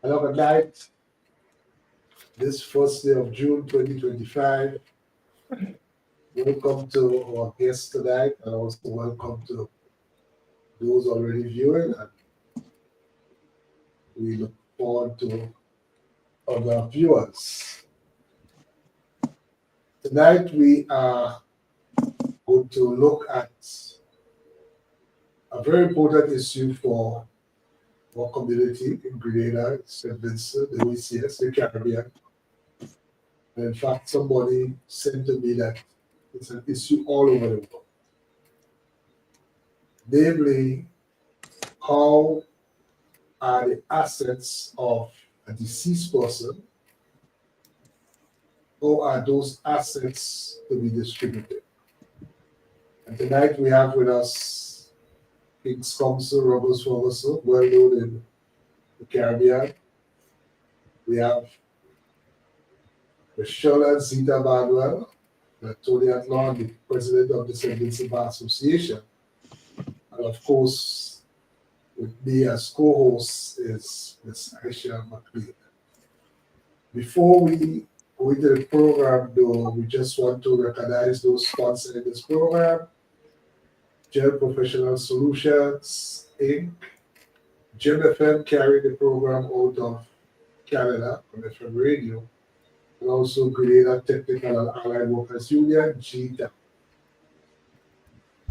Hello, good night. This first day of June 2025. Welcome to our guests tonight, and also welcome to those already viewing. And we look forward to other viewers. Tonight, we are going to look at a very important issue for our community in Grenada, St. Vincent, the OECS, the Caribbean. And in fact, somebody said to me that it's an issue all over the world. Namely, how are the assets of a deceased person, how are those assets to be distributed? And tonight we have with us King's Counsel Ruggles Ferguson, well known in the Caribbean. We have the Shirlan Zita Barnwell, the Tony Law, the president of the St. Vincent Bar Association. And of course, with me as co-host is Ms. Aisha Mclean. Before we go into the program, though, we just want to recognize those sponsoring this program: Gel Professional Solutions, Inc., Gem FM carried the program out of Canada on FM radio, and also Grenada Technical and Allied Workers Union, GTAP.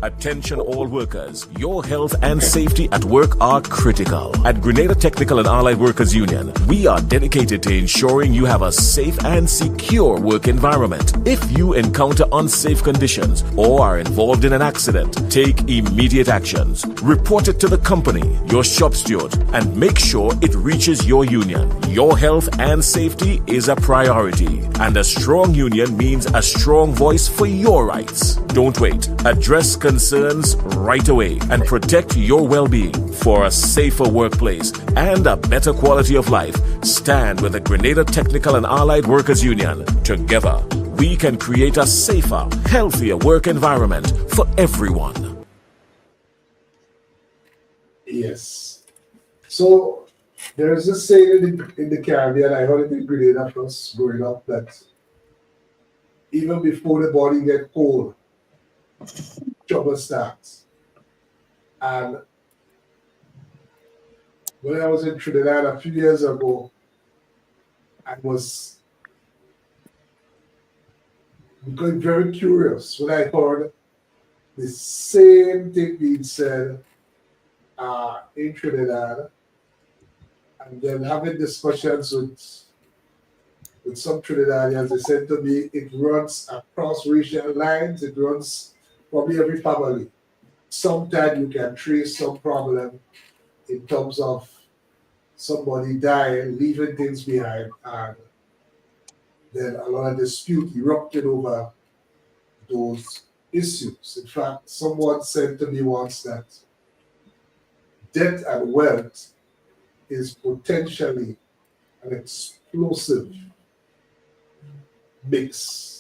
Attention all workers, your health and safety at work are critical. At Grenada Technical and Allied Workers Union, we are dedicated to ensuring you have a safe and secure work environment. If you encounter unsafe conditions or are involved in an accident, take immediate actions. Report it to the company, your shop steward, and make sure it reaches your union. Your health and safety is a priority, and a strong union means a strong voice for your rights. Don't wait. Address concerns right away and protect your well-being. For a safer workplace and a better quality of life, stand with the Grenada Technical and Allied Workers Union. Together, we can create a safer, healthier work environment for everyone. Yes. So there is a saying in the Caribbean, I heard it in Grenada first growing up, that even before the body gets cold, trouble starts. And when I was in Trinidad a few years ago, I was becoming very curious when I heard the same thing being said in Trinidad, and then having discussions with some Trinidadians. They said to me, it runs across racial lines, it runs probably every family. Sometimes you can trace some problem in terms of somebody dying, leaving things behind, and then a lot of dispute erupted over those issues. In fact, someone said to me once that death and wealth is potentially an explosive mix.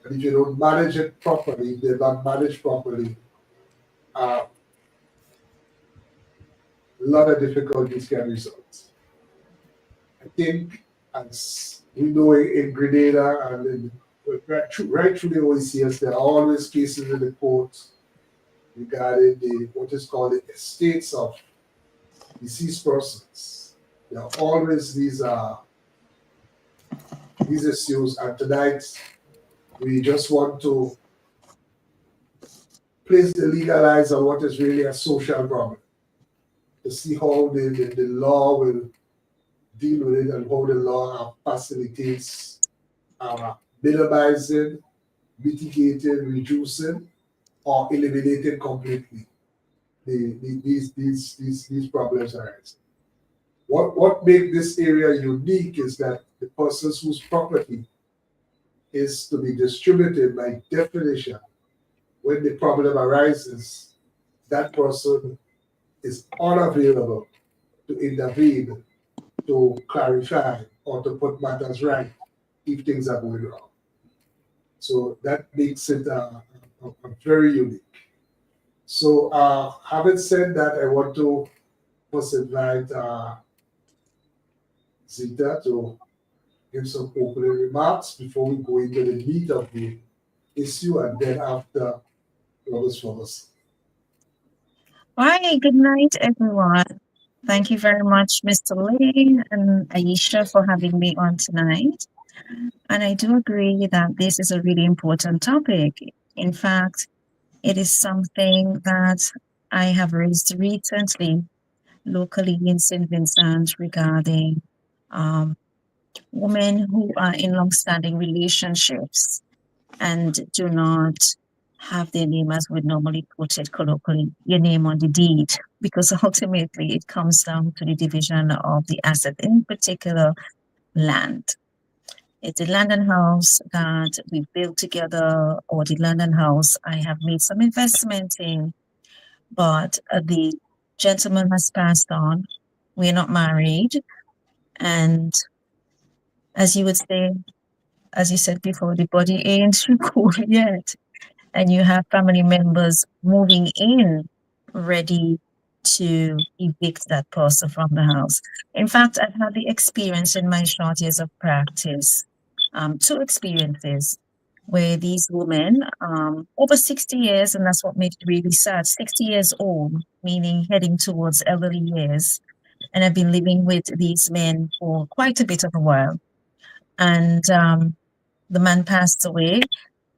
And if you don't manage it properly, they're not managed properly, a lot of difficulties can result. I think, as we know in Grenada and right through the OECS, there are always cases in the court regarding what is called the estates of deceased persons. There are always these issues, and tonight we just want to place the legal eyes on what is really a social problem, to see how the law will deal with it and how the law facilitates minimizing, mitigating, reducing, or eliminating completely these problems arise. What makes this area unique is that the persons whose property is to be distributed, by definition, when the problem arises, that person is unavailable to intervene, to clarify, or to put matters right if things are going wrong. So that makes it very unique. So having said that, I want to first invite Zita to give some opening remarks before we go into the meat of the issue, and then after Ruggles Ferguson. Hi, good night, everyone. Thank you very much, Mr. Layne and Aisha, for having me on tonight. And I do agree that this is a really important topic. In fact, it is something that I have raised recently locally in St. Vincent regarding women who are in long-standing relationships and do not have their name, as we'd normally put it colloquially, your name on the deed, because ultimately it comes down to the division of the asset, in particular land. It's the land and house that we built together, or the land and house I have made some investment in, but the gentleman has passed on. We're not married. And as you would say, as you said before, the body ain't cool yet. And you have family members moving in ready to evict that person from the house. In fact, I've had the experience in my short years of practice, two experiences where these women, over 60 years, and that's what made it really sad, 60 years old, meaning heading towards elderly years, and I've been living with these men for quite a bit of a while. And the man passed away.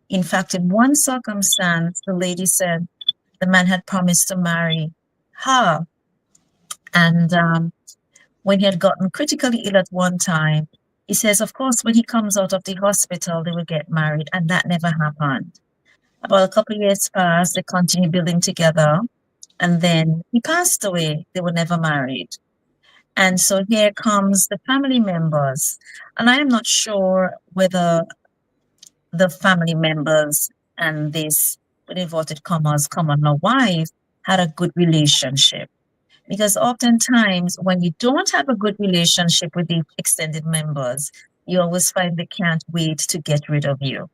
In fact, in one circumstance, the lady said the man had promised to marry her. And when he had gotten critically ill at one time, he says, of course, when he comes out of the hospital, they will get married. And that never happened. About a couple of years passed, they continued building together. And then he passed away. They were never married. And so here comes the family members. And I am not sure whether the family members and this, with inverted commas, common law wife had a good relationship. Because oftentimes when you don't have a good relationship with the extended members, you always find they can't wait to get rid of you.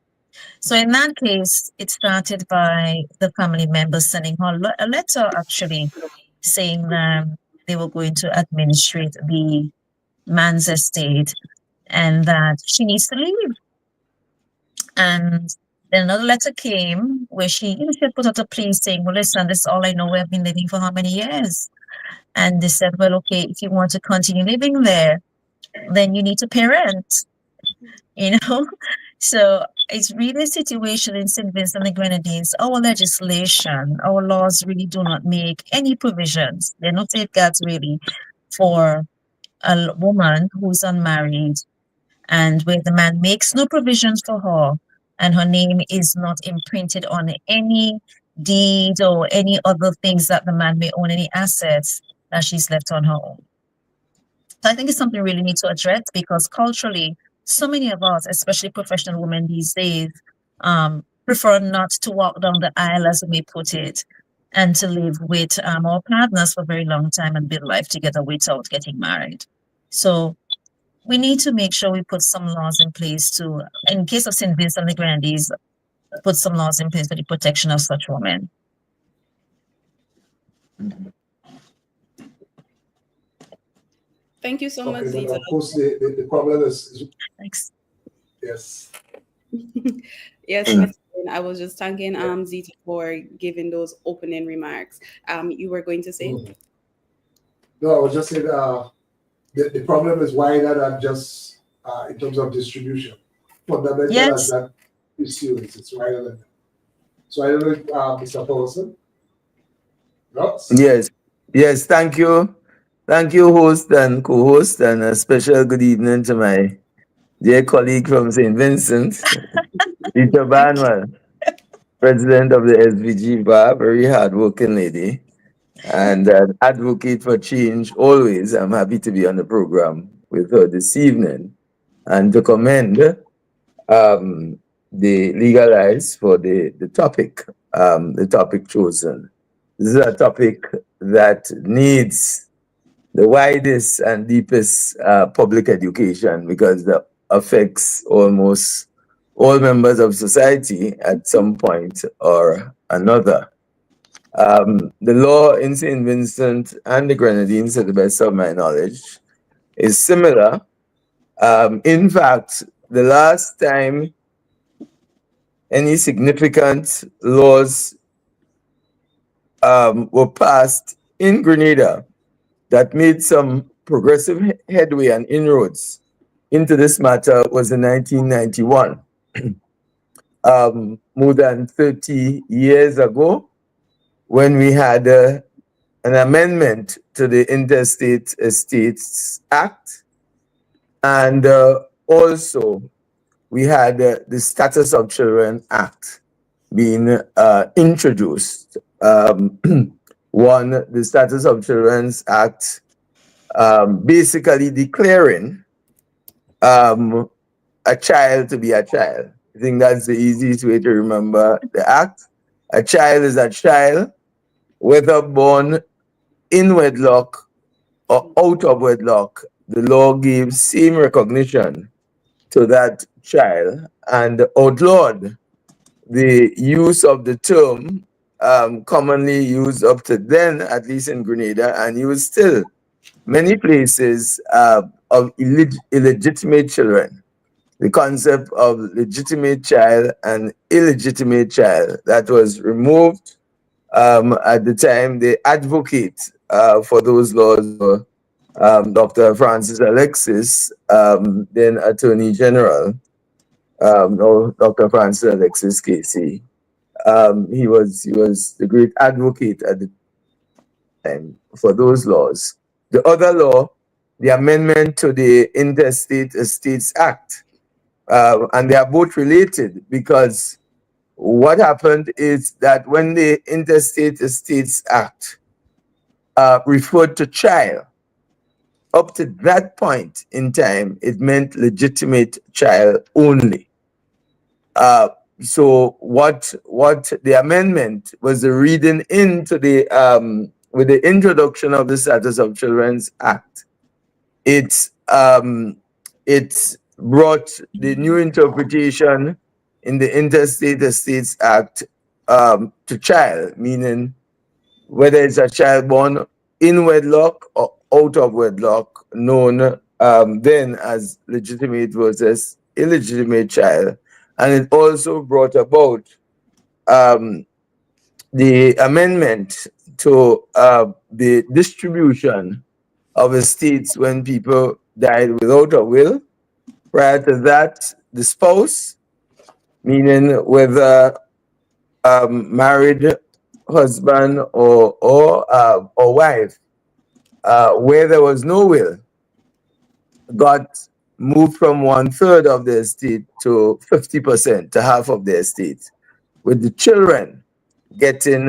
So in that case, it started by the family members sending her a letter, actually, saying that they were going to administrate the man's estate and that she needs to leave. And then another letter came where she had put out a plea saying, well, listen, this is all I know. We've been living for how many years? And they said, well, okay, if you want to continue living there, then you need to pay rent, you know? So it's really a situation in St. Vincent and the Grenadines. Our legislation, our laws really do not make any provisions. They're not safeguards really for a woman who's unmarried and where the man makes no provisions for her and her name is not imprinted on any deed or any other things that the man may own, any assets that she's left on her own. So I think it's something we really need to address because culturally, so many of us, especially professional women these days, prefer not to walk down the aisle, as we may put it, and to live with our partners for a very long time and build life together without getting married. So we need to make sure we put some laws in place to, in case of St. Vincent and the Grenadines, put some laws in place for the protection of such women. Thank you so much, But Zita. of course, the problem is. Thanks. Yes. Yes, Ms. Layne, I was just thanking Zita for giving those opening remarks. You were going to say? No, I was just saying the problem is wider than just in terms of distribution. Fundamental as that issue is, it's wider than that. So I don't know if Mr. Paulson. Yes, thank you. Thank you, host and co-host, and a special good evening to my dear colleague from St. Vincent, Zita Barnwell, president of the SVG Bar, very hardworking lady, and an advocate for change always. I'm happy to be on the program with her this evening and to commend the Legal Eyes for the topic chosen. This is a topic that needs the widest and deepest public education because it affects almost all members of society at some point or another. The law in St. Vincent and the Grenadines, to the best of my knowledge, is similar In fact, the last time any significant laws were passed in Grenada that made some progressive headway and inroads into this matter was in 1991. More than 30 years ago, when we had an amendment to the Interstate Estates Act, and also we had the Status of Children Act being introduced. One, the Status of Children's Act basically declaring a child to be a child. I think that's the easiest way to remember the act. A child is a child, whether born in wedlock or out of wedlock. The law gives same recognition to that child and outlawed the use of the term commonly used up to then, at least in Grenada, and used still many places of illegitimate children. The concept of legitimate child and illegitimate child that was removed at the time. The advocate for those laws were Dr. Francis Alexis, then Attorney General, or Dr. Francis Alexis KC. He was the great advocate at the time for those laws. The other law, the amendment to the Interstate Estates Act, and they are both related because what happened is that when the Interstate Estates Act referred to child, up to that point in time, it meant legitimate child only. So what the amendment was the reading into the with the introduction of the Status of Children's Act, it brought the new interpretation in the Interstate Estates Act to child, meaning whether it's a child born in wedlock or out of wedlock, known then as legitimate versus illegitimate child. And it also brought about the amendment to the distribution of estates when people died without a will. Prior to that, the spouse, meaning whether married husband or wife, where there was no will, got moved from 1/3 of the estate to 50%, to half of the estate, with the children getting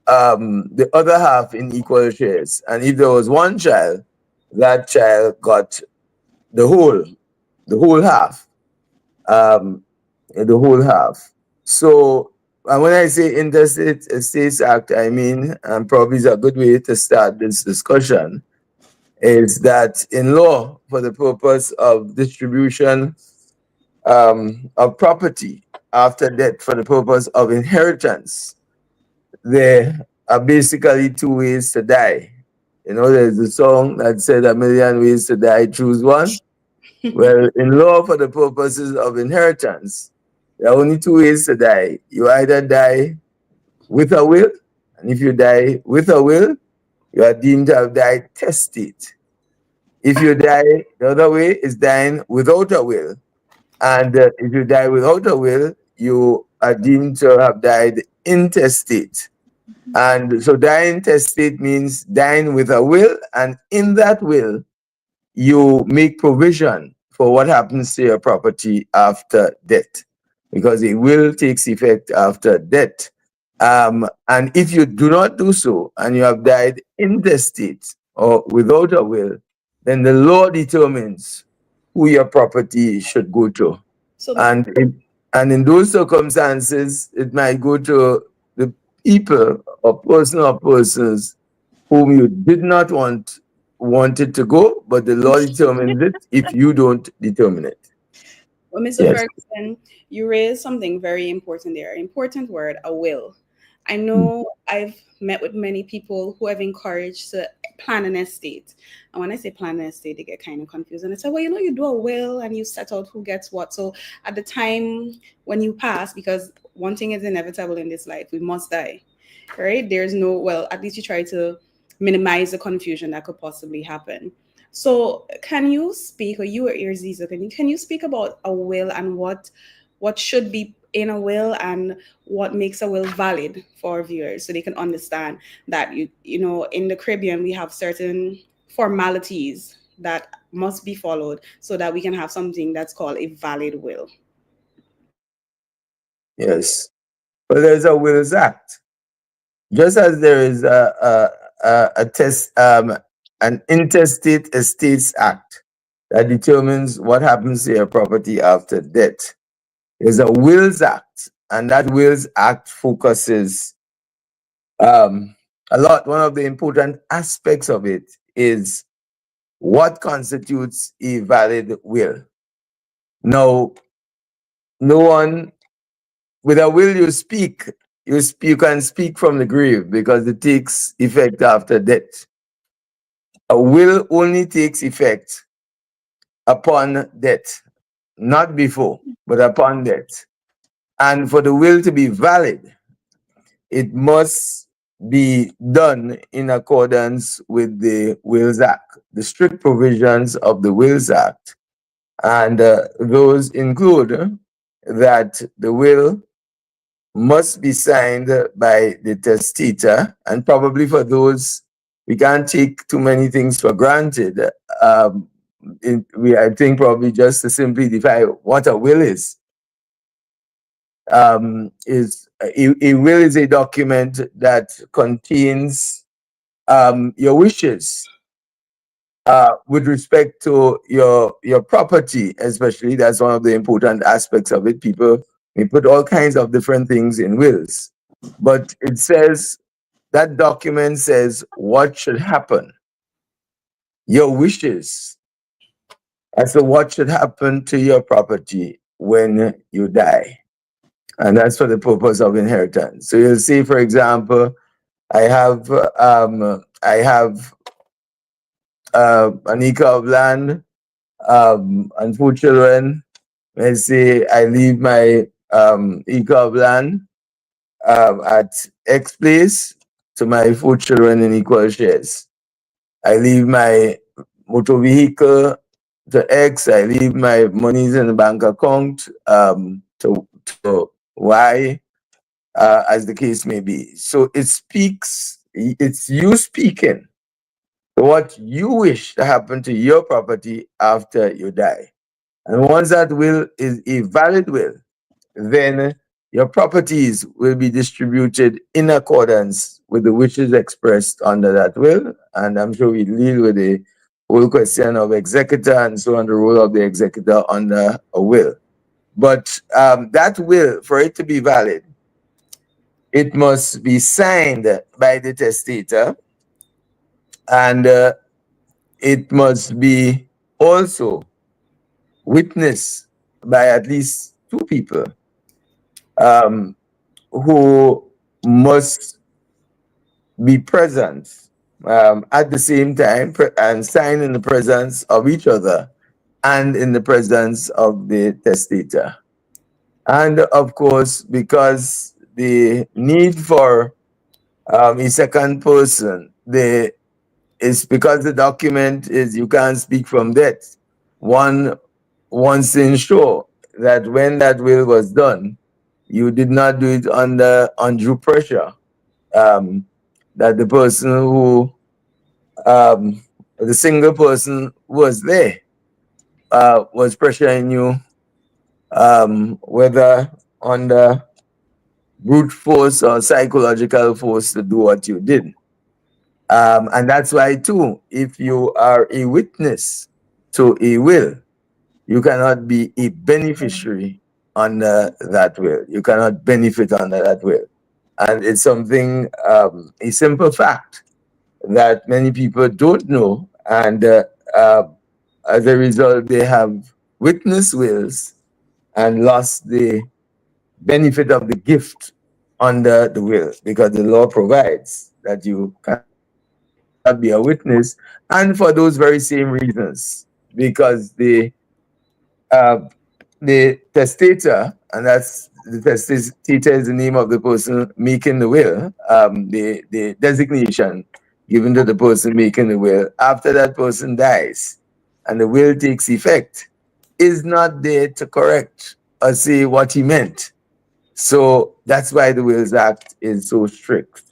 the other half in equal shares. And if there was one child, that child got the whole half, the whole half. So, and when I say Interstate Estates Act, I mean, and probably is a good way to start this discussion, is that in law, for the purpose of distribution of property after death, for the purpose of inheritance, there are basically two ways to die. You know, there's a song that said "a million ways to die, choose one." Well, in law, for the purposes of inheritance, there are only two ways to die. You either die with a will, and if you die with a will, you are deemed to have died testate. If you die the other way, is dying without a will. And if you die without a will, you are deemed to have died intestate. And so dying testate means dying with a will, and in that will, you make provision for what happens to your property after death, because a will takes effect after death. And if you do not do so, and you have died intestate or without a will, then the law determines who your property should go to. So, And in those circumstances, it might go to the people or person or persons whom you did not want it to go, but the law determines it if you don't determine it. well, Mr. Yes. Ferguson, you raised something very important there. Important word, a will. I know I've met with many people who have encouraged to plan an estate. And when I say plan an estate, they get kind of confused. And they say, well, you do a will and you set out who gets what. So at the time when you pass, because one thing is inevitable in this life, we must die, right? There's no, well, at least you try to minimize the confusion that could possibly happen. So can you speak, or you or Ziza, can you speak about a will and what should be in a will and what makes a will valid for our viewers so they can understand that in the Caribbean we have certain formalities that must be followed so that we can have something that's called a valid will. Yes. Well, there's a Wills Act. Just as there is an Interstate Estates Act that determines what happens to your property after death, there's a Wills Act, and that Wills Act focuses a lot. One of the important aspects of it is what constitutes a valid will. Now, no one with a will you speak. You can speak from the grave because it takes effect after death. A will only takes effect upon death, not before, but upon death. And for the will to be valid, it must be done in accordance with the Wills Act, the strict provisions of the Wills Act. And those include that the will must be signed by the testator, and probably for those, we can't take too many things for granted. I think probably just to simply define what a will is a will is a document that contains your wishes with respect to your property, especially. That's one of the important aspects of it. People may put all kinds of different things in wills, but it says, that document says what should happen, your wishes as to what should happen to your property when you die. And that's for the purpose of inheritance. So you'll see, for example, I have an acre of land and 4 children. Let's say I leave my acre of land at X place to my 4 children in equal shares. I leave my motor vehicle to X. I leave my monies in the bank account to Y, as the case may be. So it's you speaking what you wish to happen to your property after you die. And once that will is a valid will, then your properties will be distributed in accordance with the wishes expressed under that will. And I'm sure we deal with the whole question of executor and so on, the role of the executor under a will. But that will, for it to be valid, it must be signed by the testator, and it must be also witnessed by at least 2 people who must be present at the same time and sign in the presence of each other and in the presence of the testator. And of course, because the need for a second person, it's because the document is you can't speak from death. One wants to ensure that when that will was done, you did not do it under undue pressure. That the person who, the single person who was there, was pressuring you, whether under brute force or psychological force to do what you did. And that's why, too, if you are a witness to a will, you cannot be a beneficiary under that will. You cannot benefit under that will. And it's something, a simple fact that many people don't know. And as a result, they have witnessed wills and lost the benefit of the gift under the will, because the law provides that you cannot be a witness, and for those very same reasons, because the testator, and that's the testator is the name of the person making the will, the designation given to the person making the will after that person dies and the will takes effect, is not there to correct or say what he meant. So that's why the Wills Act is so strict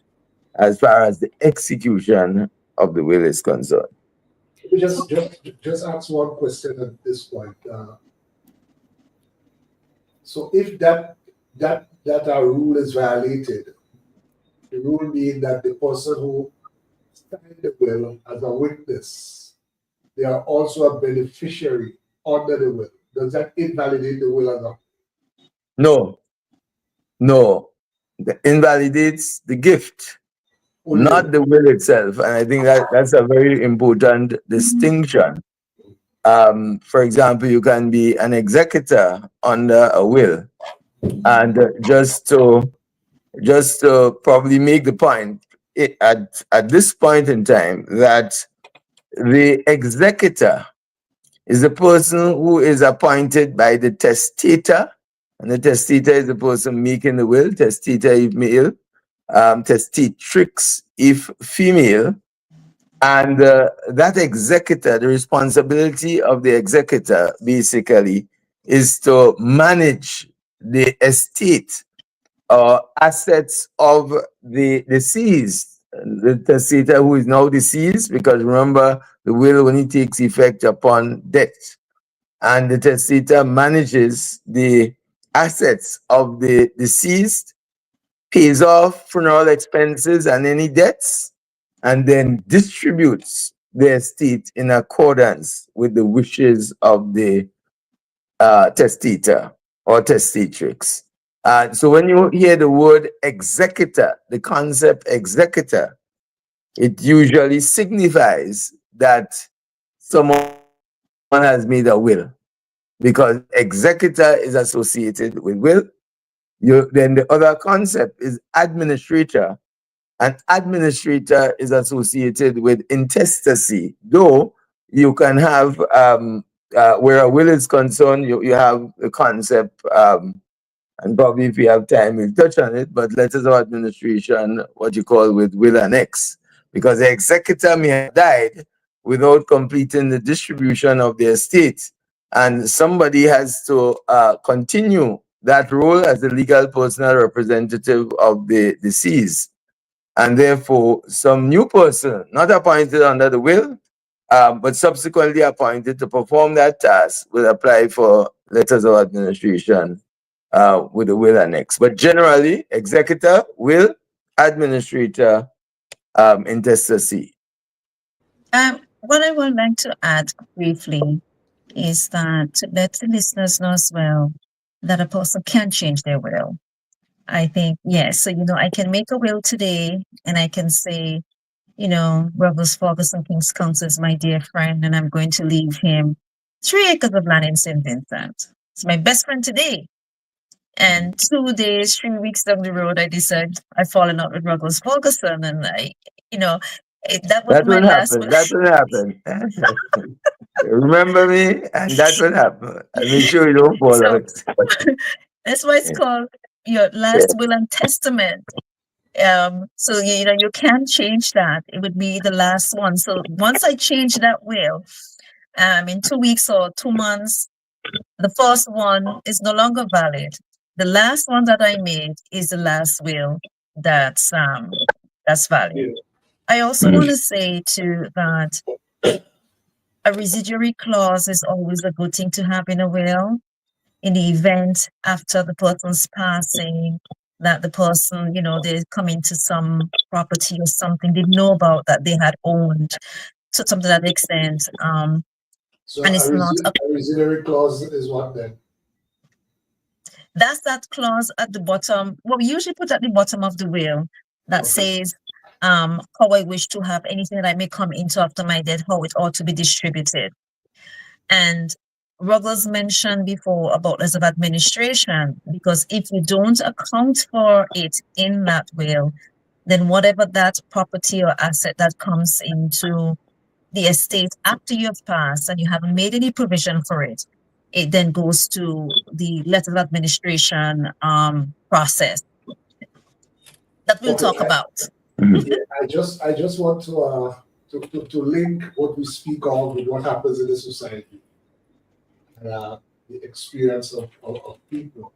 as far as the execution of the will is concerned. Just ask one question at this point. So if that rule is violated, the rule being that the person who signed the will as a witness, they are also a beneficiary under the will. Does that invalidate the will as a? No. It invalidates the gift, not the will itself. And I think that's a very important distinction. For example, you can be an executor under a will, and just to probably make the point at this point in time that the executor is the person who is appointed by the testator, and the testator is the person making the will, testator if male, testatrix if female, and that executor, the responsibility of the executor basically is to manage the estate or assets of the deceased, the testator who is now deceased, because remember, the will only takes effect upon death, and the testator manages the assets of the deceased, pays off funeral expenses and any debts, and then distributes the estate in accordance with the wishes of the testator or testatrix. So when you hear the word executor, the concept executor, it usually signifies that someone has made a will, because executor is associated with will. Then the other concept is administrator, and administrator is associated with intestacy, though you can have, where a will is concerned, you have the concept, and probably if we have time, we'll touch on it, but letters of administration, what you call with will annex, because the executor may have died without completing the distribution of the estate, and somebody has to continue that role as the legal personal representative of the deceased. And therefore, some new person, not appointed under the will, but subsequently appointed to perform that task, will apply for letters of administration with the will annex. But generally, executor, will, administrator, intestacy. What I would like to add briefly is that to let the listeners know as well that a person can change their will. I think, yes. So, I can make a will today and I can say, Ruggles Ferguson Council is my dear friend and I'm going to leave him 3 acres of land in St. Vincent. It's my best friend today. And 2 days, 3 weeks down the road, I decide I've fallen out with Ruggles Ferguson, and that will happen. That will happen. Remember me, and that will happen. And make sure you don't fall out. That's why it's called your last will and testament. So you can't change that. It would be the last one. So once I change that will, in 2 weeks or 2 months, the first one is no longer valid. The last one that I made is the last will that's valid. I also want to say too that a residuary clause is always a good thing to have in a will. In the event after the person's passing, that the person, they come into some property or something they know about that they had owned, to something to that extent. So and it's not a residuary clause is what then? That's that clause at the bottom. What we usually put at the bottom of the will that says how I wish to have anything that I may come into after my death, how it ought to be distributed. And Ruggles mentioned before about as of administration, because if you don't account for it in that will, then whatever that property or asset that comes into the estate after you've passed and you haven't made any provision for it, it then goes to the letter of administration process that we'll Okay, talk about. Yeah, I just want to link what we speak of with what happens in the society and the experience of people.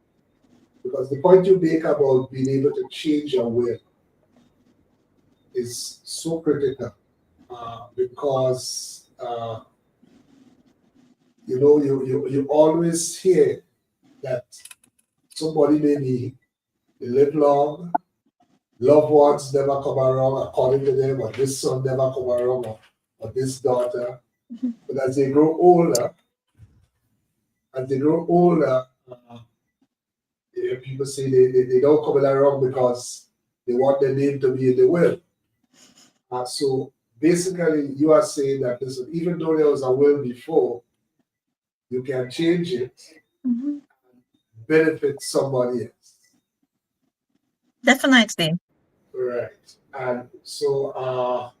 Because the point you make about being able to change your will is so critical because you always hear that somebody maybe they live long, loved ones never come around according to them, or this son never come around, or this daughter. But as they grow older, people say they don't come around because they want their name to be in the will. So basically, you are saying that listen, even though there was a will before, you can change it, Mm-hmm. benefit somebody else. Definitely. Right. And so,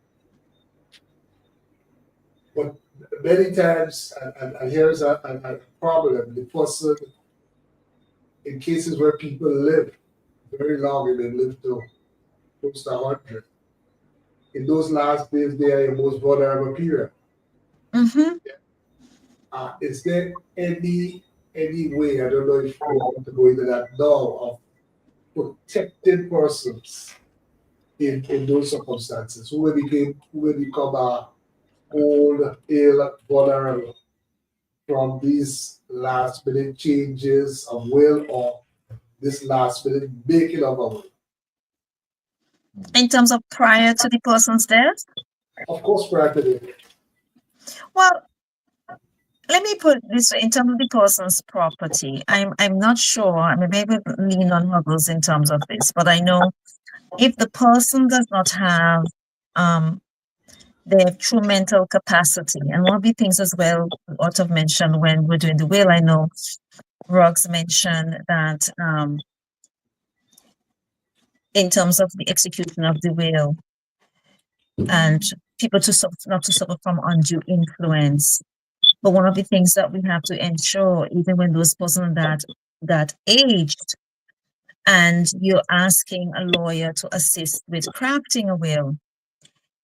but many times, and here's a problem, the person, in cases where people live very long and they live to close to 100, in those last days, they are your most vulnerable period. Mm-hmm. Is there any way, I don't know if you want to go into that now, of protecting persons in those circumstances who will become old, ill, vulnerable from these last minute changes of will or this last minute making of a will? In terms of prior to the person's death? Of course, prior to the Well, let me put it this way, in terms of the person's property, I'm not sure. I mean, maybe lean on Ruggles in terms of this, but I know if the person does not have their true mental capacity, and one of the things as well, ought to have mentioned when we're doing the will, I know Ruggs mentioned that in terms of the execution of the will and people not to suffer from undue influence. But one of the things that we have to ensure, even when those persons that aged, and you're asking a lawyer to assist with crafting a will,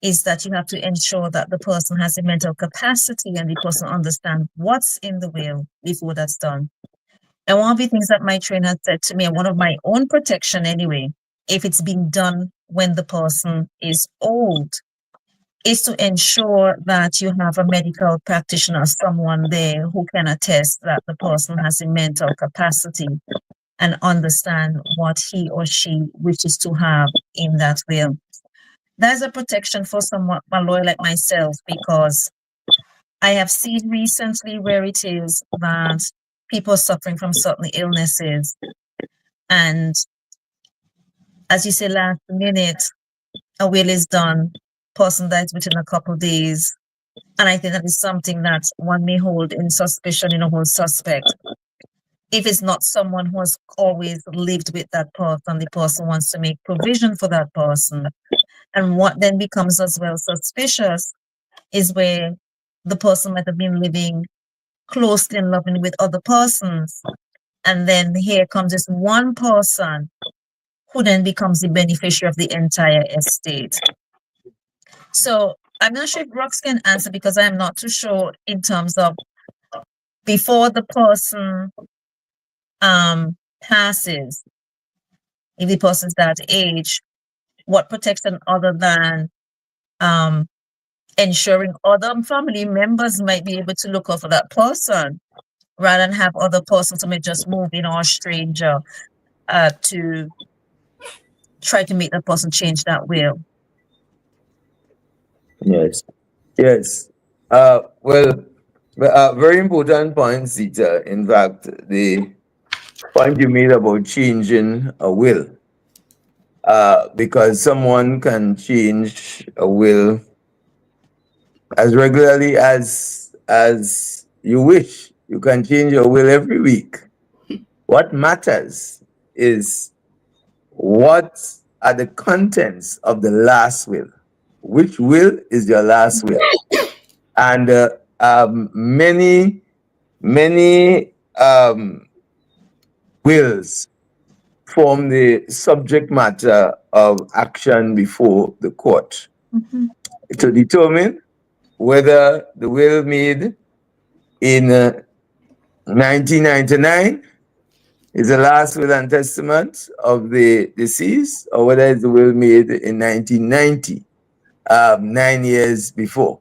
is that you have to ensure that the person has the mental capacity and the person understands what's in the will before that's done. And one of the things that my trainer said to me, and one of my own protection anyway, if it's being done when the person is old, is to ensure that you have a medical practitioner, someone there who can attest that the person has the mental capacity and understand what he or she wishes to have in that will. There's a protection for someone, a lawyer like myself, because I have seen recently where it is that people suffering from certain illnesses, and as you say, last minute, a will is done, person dies within a couple of days. And I think that is something that one may hold in suspicion, hold suspect. If it's not someone who has always lived with that person, the person wants to make provision for that person. And what then becomes as well suspicious is where the person might have been living closely and loving with other persons. And then here comes this one person who then becomes the beneficiary of the entire estate. So I'm not sure if Rux can answer, because I'm not too sure in terms of before the person passes, if the person's that age, what protection other than ensuring other family members might be able to look out for that person rather than have other persons who may just move in or a stranger to try to make the person change that will. Yes. Well, very important point, Zita. In fact, the point you made about changing a will, because someone can change a will as regularly as you wish. You can change your will every week. What matters is what are the contents of the last will. Which will is your last will? And many wills form the subject matter of action before the court to determine whether the will made in 1999 is the last will and testament of the deceased, or whether it's the will made in 1990, 9 years before.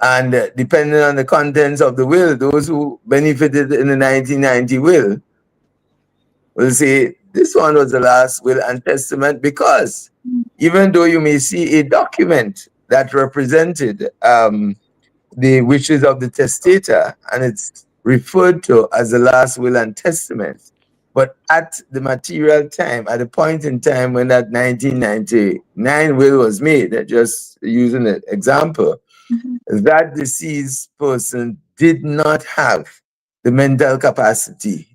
And depending on the contents of the will, those who benefited in the 1990 will say this one was the last will and testament, because even though you may see a document that represented the wishes of the testator and it's referred to as the last will and testament, but at the material time, at the point in time when that 1999 will was made, just using an example, that deceased person did not have the mental capacity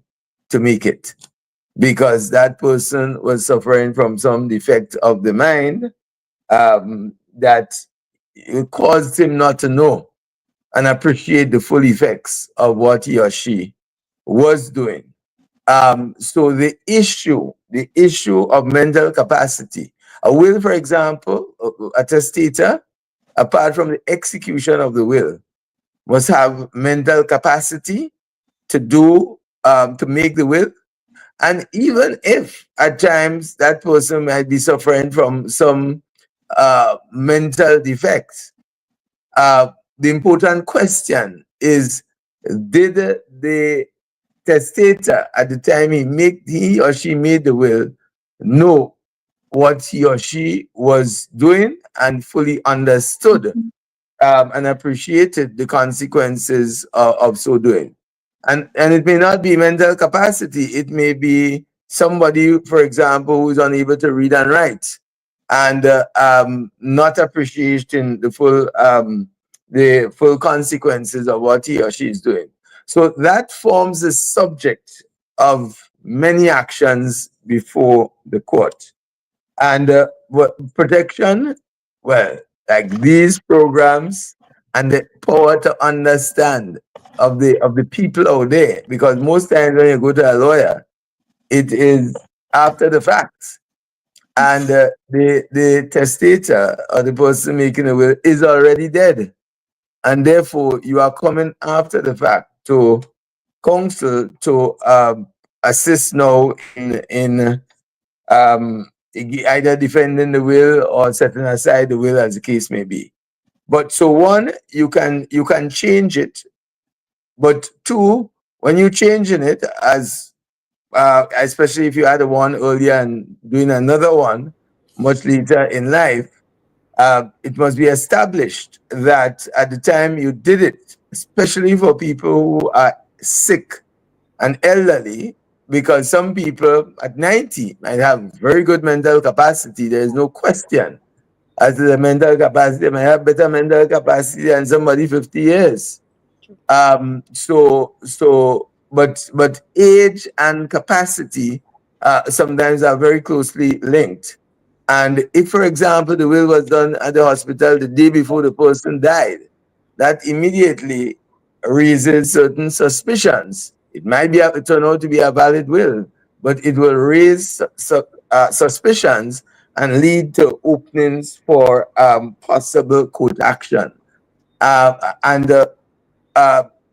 to make it, because that person was suffering from some defect of the mind that it caused him not to know and appreciate the full effects of what he or she was doing. So the issue of mental capacity, a will, for example, a testator, apart from the execution of the will, must have mental capacity to do, to make the will. And even if at times that person might be suffering from some mental defects, the important question is, did the testator at the time he or she made the will know what he or she was doing and fully understood and appreciated the consequences of so doing? And it may not be mental capacity. It may be somebody, for example, who is unable to read and write and not appreciating the full consequences of what he or she is doing. So that forms the subject of many actions before the court. And protection, well, like these programs and the power to understand of the people out there, because most times when you go to a lawyer, it is after the fact, and the testator or the person making a will is already dead, and therefore you are coming after the fact to counsel to assist now in either defending the will or setting aside the will, as the case may be. But so one, you can change it. But two, when you're changing it, as especially if you had one earlier and doing another one much later in life, it must be established that at the time you did it, especially for people who are sick and elderly, because some people at 90 might have very good mental capacity. There is no question as to the mental capacity. They might have better mental capacity than somebody 50 years. But age and capacity sometimes are very closely linked. And if, for example, the will was done at the hospital the day before the person died, that immediately raises certain suspicions. It might turn out to be a valid will, but it will raise suspicions and lead to openings for possible court action.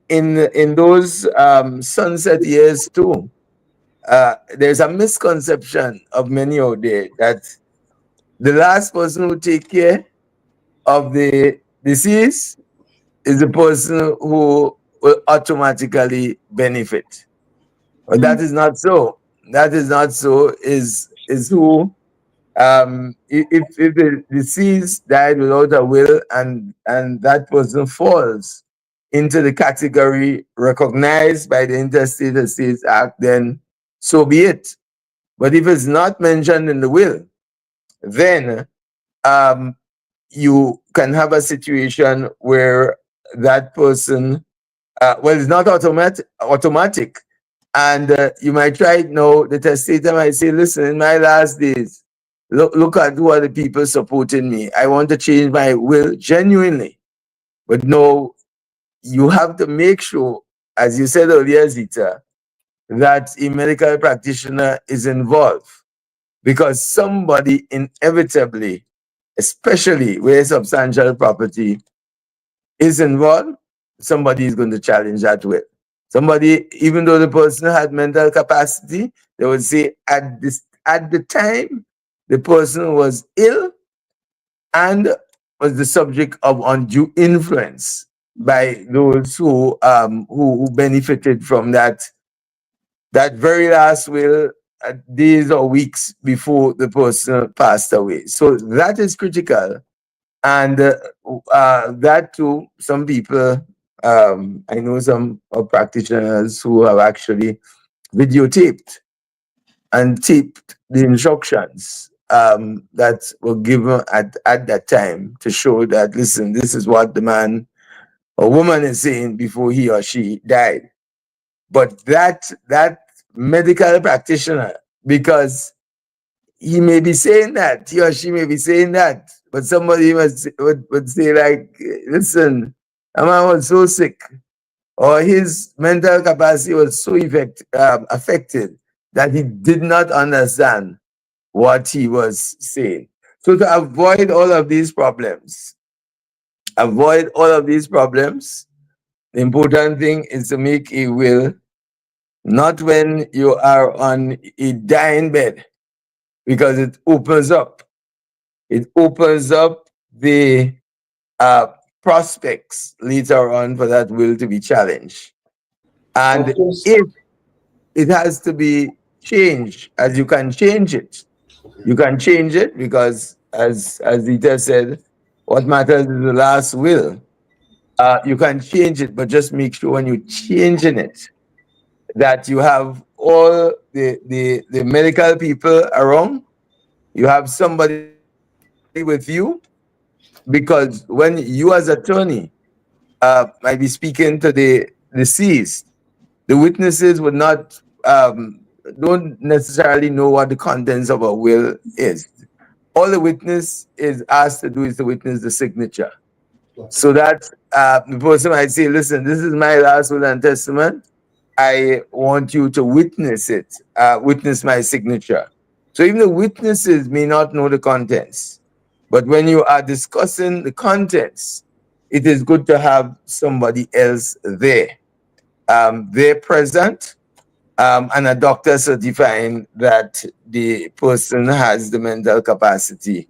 In those sunset years too, there's a misconception of many out there that the last person who take care of the deceased is the person who will automatically benefit. But that is not so. That is not so. Is who if the deceased died without a will and that person falls into the category recognized by the Interstate Estates Act, then so be it. But if it's not mentioned in the will, then you can have a situation where that person Well, it's not automatic. And you might try it now. The testator might say, listen, in my last days, look at who are the people supporting me. I want to change my will genuinely. But no, you have to make sure, as you said earlier, Zita, that a medical practitioner is involved, because somebody inevitably, especially where substantial property is involved, somebody is going to challenge that will. Somebody, even though the person had mental capacity, they would say at the time the person was ill and was the subject of undue influence by those who benefited from that very last will, days or weeks before the person passed away. So that is critical. And that too, some people, I know some practitioners who have actually videotaped and taped the instructions that were given at that time to show that, listen, this is what the man or woman is saying before he or she died. But that medical practitioner, because he may be saying that, he or she may be saying that, but somebody would say, like, listen, a man was so sick, or his mental capacity was so affected that he did not understand what he was saying. So to avoid all of these problems, the important thing is to make a will not when you are on a dying bed, because it opens up the prospects later on for that will to be challenged. And Of course. if it has to be changed, as you can change it, because as Zita said, what matters is the last will. You can change it, but just make sure when you're changing it that you have all the medical people around. You have somebody with you, because when you as attorney might be speaking to the deceased, the witnesses would not don't necessarily know what the contents of a will is. All the witness is asked to do is to witness the signature, so that the person might say, listen, this is my last will and testament. I want you to witness it, witness my signature. So even the witnesses may not know the contents, but when you are discussing the contents, it is good to have somebody else there. They're present, and a doctor certifying that the person has the mental capacity,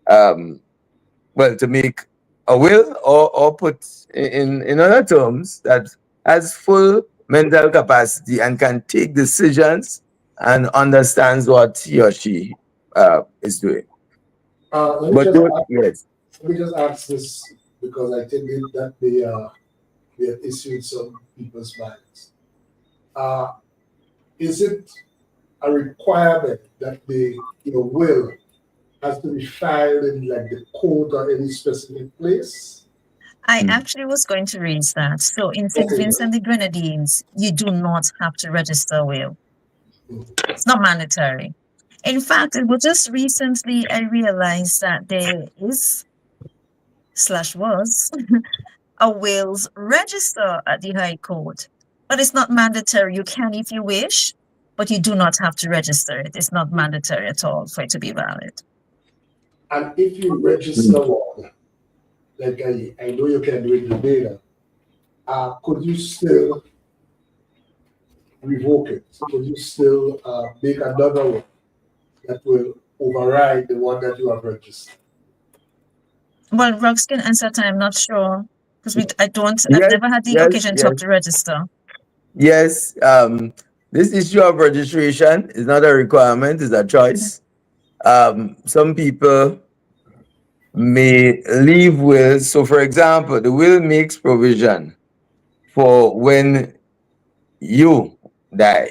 well, to make a will, or put in other terms, that has full mental capacity and can take decisions and understands what he or she is doing. Let me But just yes, let me just ask this, because I think that they have issued some people's minds. Uh, is it a requirement that the will has to be filed in like the court or any specific place? I actually was going to raise that. So in St. Okay. Vincent the Grenadines, you do not have to register a will. It's not mandatory. In fact, it was just recently I realized that there is / was a wills register at the High Court, but it's not mandatory. You can if you wish, but you do not have to register it. It's not mandatory at all for it to be valid. And if you register one, like I know you can do it in data, could you still revoke it? Could you still make another one that will override the one that you have registered? Well, Rugs can answer that. I'm not sure because I've yes, never had the yes, occasion to yes, have to register. yes. This issue of registration is not a requirement; it's a choice. Some people may leave wills. So, for example, the will makes provision for when you die.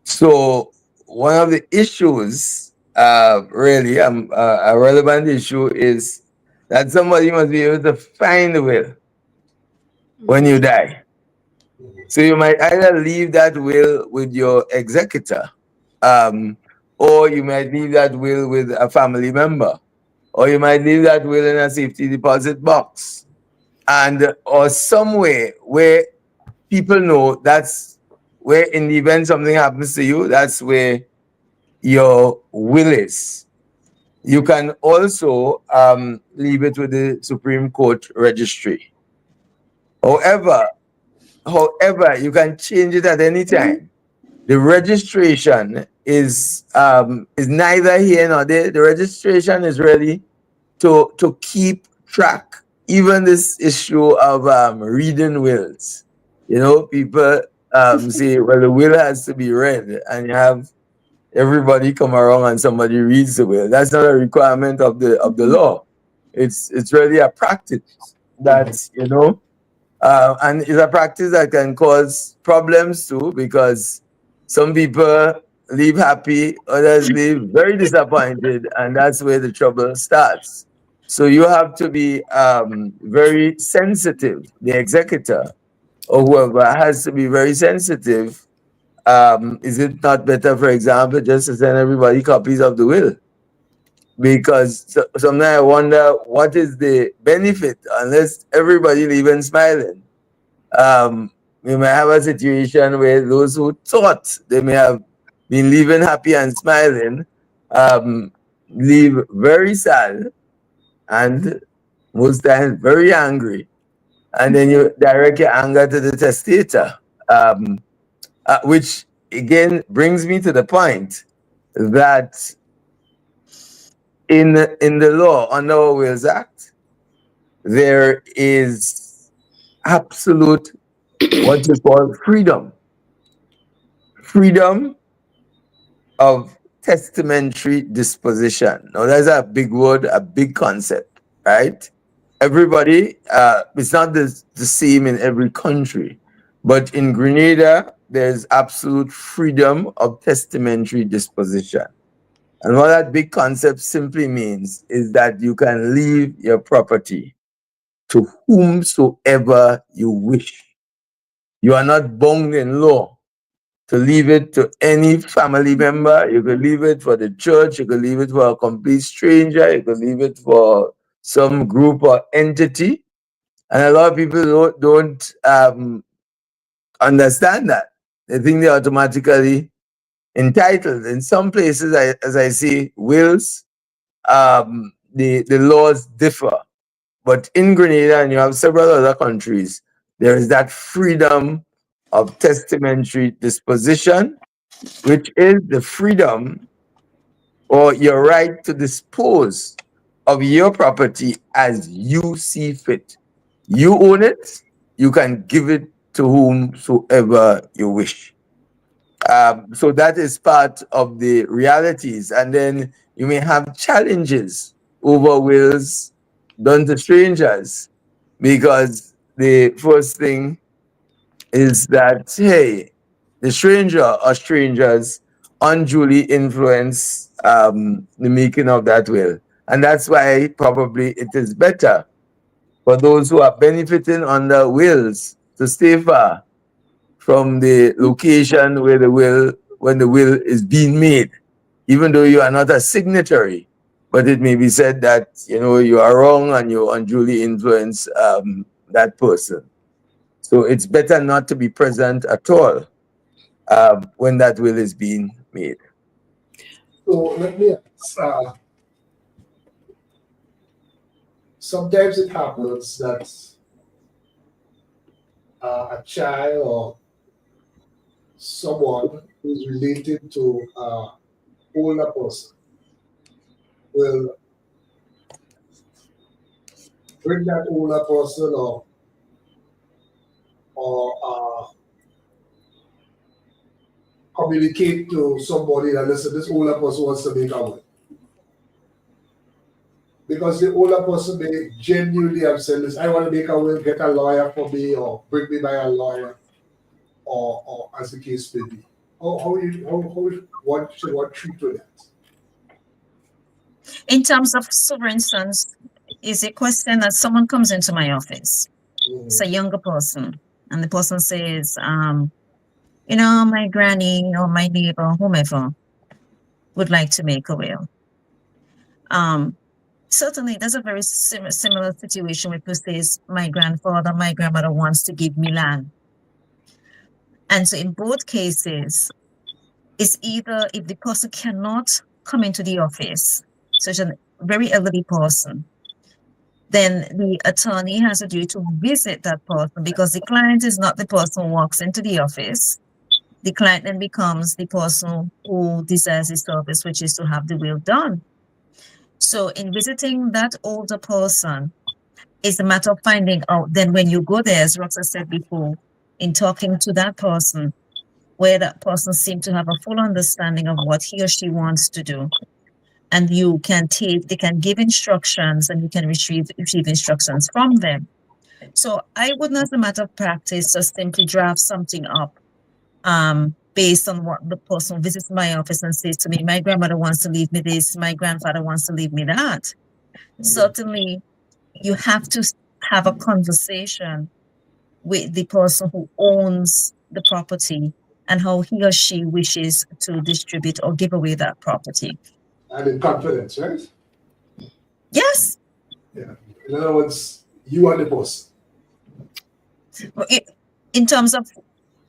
So, one of the issues, really, a relevant issue, is that somebody must be able to find the will. when you die. So you might either leave that will with your executor, or you might leave that will with a family member, or you might leave that will in a safety deposit box, and or somewhere where people know that's where, in the event something happens to you, that's where your will is. You can also leave it with the Supreme Court registry. However, you can change it at any time. The registration is neither here nor there. The registration is really to keep track. Even this issue of reading wills. You know, people say, well, the will has to be read, and you have everybody come around and somebody reads the will. That's not a requirement of the law. It's really a practice that, you know, and it's a practice that can cause problems too, because some people leave happy, others leave very disappointed, and that's where the trouble starts. So you have to be very sensitive. The executor or whoever has to be very sensitive. Is it not better, for example, just to send everybody copies of the will? Because sometimes I wonder, what is the benefit unless everybody leaving smiling? We may have a situation where those who thought they may have been leaving happy and smiling leave very sad and most times very angry. And then you direct your anger to the testator, which again brings me to the point that in the law, under our Wills Act, there is absolute what you call freedom of testamentary disposition. Now that's a big word, a big concept, right? Everybody, it's not the same in every country, but in Grenada, there's absolute freedom of testamentary disposition. And what that big concept simply means is that you can leave your property to whomsoever you wish. You are not bound in law to leave it to any family member. You could leave it for the church. You could leave it for a complete stranger. You could leave it for some group or entity. And a lot of people don't understand that. They think they're automatically entitled. In some places, as I see, wills, the laws differ. But in Grenada, and you have several other countries, there is that freedom of testamentary disposition, which is the freedom or your right to dispose of your property as you see fit. You own it, you can give it to whomsoever you wish. So that is part of the realities. And then you may have challenges over wills done to strangers, because the first thing is that, hey, the stranger or strangers unduly influence the making of that will. And that's why probably it is better for those who are benefiting under wills to stay far from the location where when the will is being made, even though you are not a signatory. But it may be said that, you know, you are wrong and you unduly influence that person. So it's better not to be present at all when that will is being made. So let me ask, sometimes it happens that a child or someone who's related to an older person will bring that older person or communicate to somebody that, listen, this older person wants to make a will. Because the older person may genuinely have said, listen, I want to make a will, get a lawyer for me, or bring me by a lawyer, or as the case may be. What should one treat with that? In terms of, so for instance, is a question that someone comes into my office It's a younger person, and the person says, you know, my granny or my neighbor, whomever, would like to make a will. Certainly, there's a very similar situation with who says, my grandfather, my grandmother wants to give me land. And so in both cases, it's either if the person cannot come into the office, such a very elderly person, then the attorney has a duty to visit that person, because the client is not the person who walks into the office. The client then becomes the person who desires the service, which is to have the will done. So in visiting that older person, it's a matter of finding out then when you go there, as Roxa said before, in talking to that person, where that person seems to have a full understanding of what he or she wants to do. And you can they can give instructions, and you can receive instructions from them. So I wouldn't, as a matter of practice, just simply draft something up based on what the person visits my office and says to me, my grandmother wants to leave me this, my grandfather wants to leave me that. Certainly, you have to have a conversation with the person who owns the property and how he or she wishes to distribute or give away that property. And in confidence, right? Yes. Yeah. In other words, you are the person. In terms of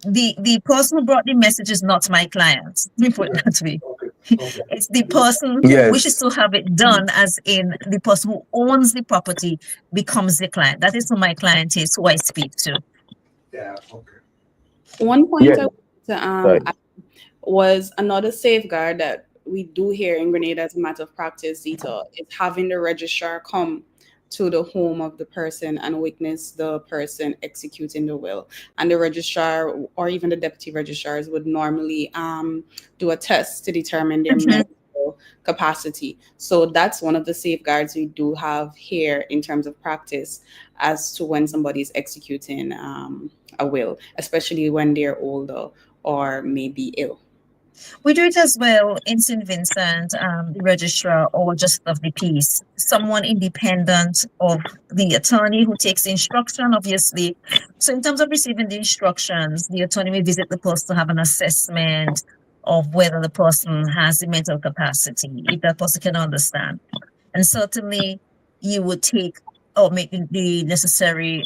the person who brought the message is not my client. Let me put it that way. Okay. It's the person who wishes to have it done, as in the person who owns the property becomes the client. That is who my client is, who I speak to. Yeah, okay. One point I wanted to add was another safeguard that we do here in Grenada as a matter of practice, Zita, is having the registrar come to the home of the person and witness the person executing the will. And the registrar or even the deputy registrars would normally do a test to determine their mental capacity. So that's one of the safeguards we do have here in terms of practice as to when somebody's executing a will, especially when they're older or maybe ill. We do it as well in St. Vincent, the registrar or justice of the peace, someone independent of the attorney who takes the instruction, obviously. So in terms of receiving the instructions, the attorney may visit the person to have an assessment of whether the person has the mental capacity, if that person can understand. And certainly you would take or make the necessary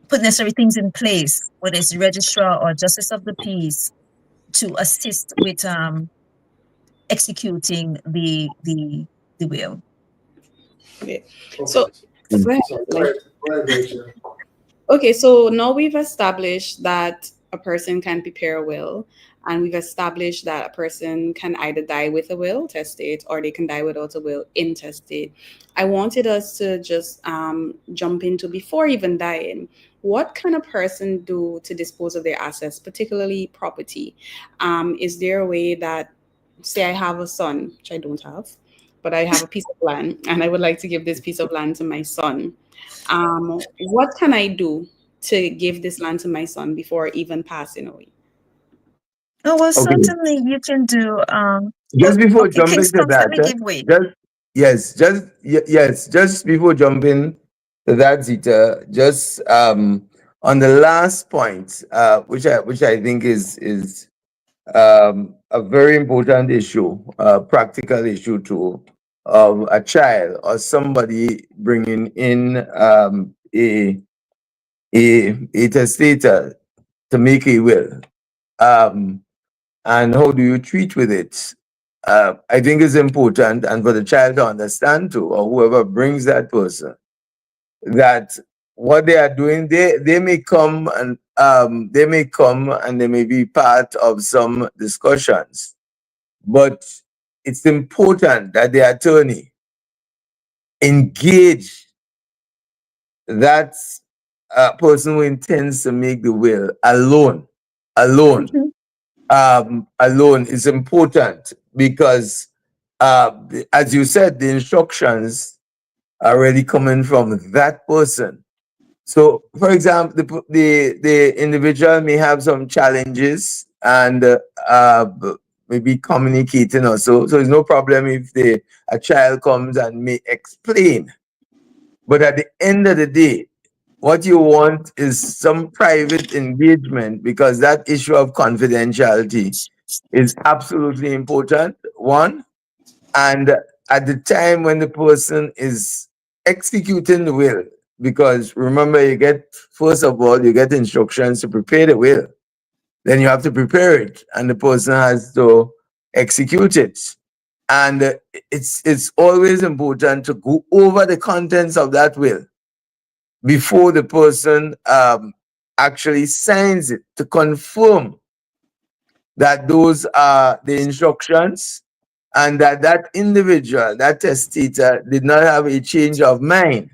put necessary things in place, whether it's the registrar or justice of the peace, to assist with executing the will. Okay. Okay. Okay, so now we've established that a person can prepare a will, and we've established that a person can either die with a will, testate, or they can die without a will, intestate. I wanted us to just jump into, before even dying, what can a person do to dispose of their assets, particularly property? Is there a way that, say I have a son, which I don't have, but I have a piece of land and I would like to give this piece of land to my son. What can I do to give this land to my son before even passing away? Oh, well, certainly you can do. Just before jumping to that, just before jumping to that, Zita, just on the last point, which I think is a very important issue, practical issue to a child or somebody bringing in a testator to make a will, and how do you treat with it? I think it's important, and for the child to understand too, or whoever brings that person, that what they are doing, they may come and they may be part of some discussions, but it's important that the attorney engage that person who intends to make the will alone. Alone is important because, as you said, the instructions are really coming from that person. So, for example, the individual may have some challenges and maybe communicating or so. So, it's no problem if a child comes and may explain But at the end of the day, what you want is some private engagement, because that issue of confidentiality is absolutely important. One, and at the time when the person is executing the will, because remember, first of all, you get instructions to prepare the will. Then you have to prepare it, and the person has to execute it. And it's always important to go over the contents of that will before the person actually signs it, to confirm that those are the instructions, and that individual, that testator, did not have a change of mind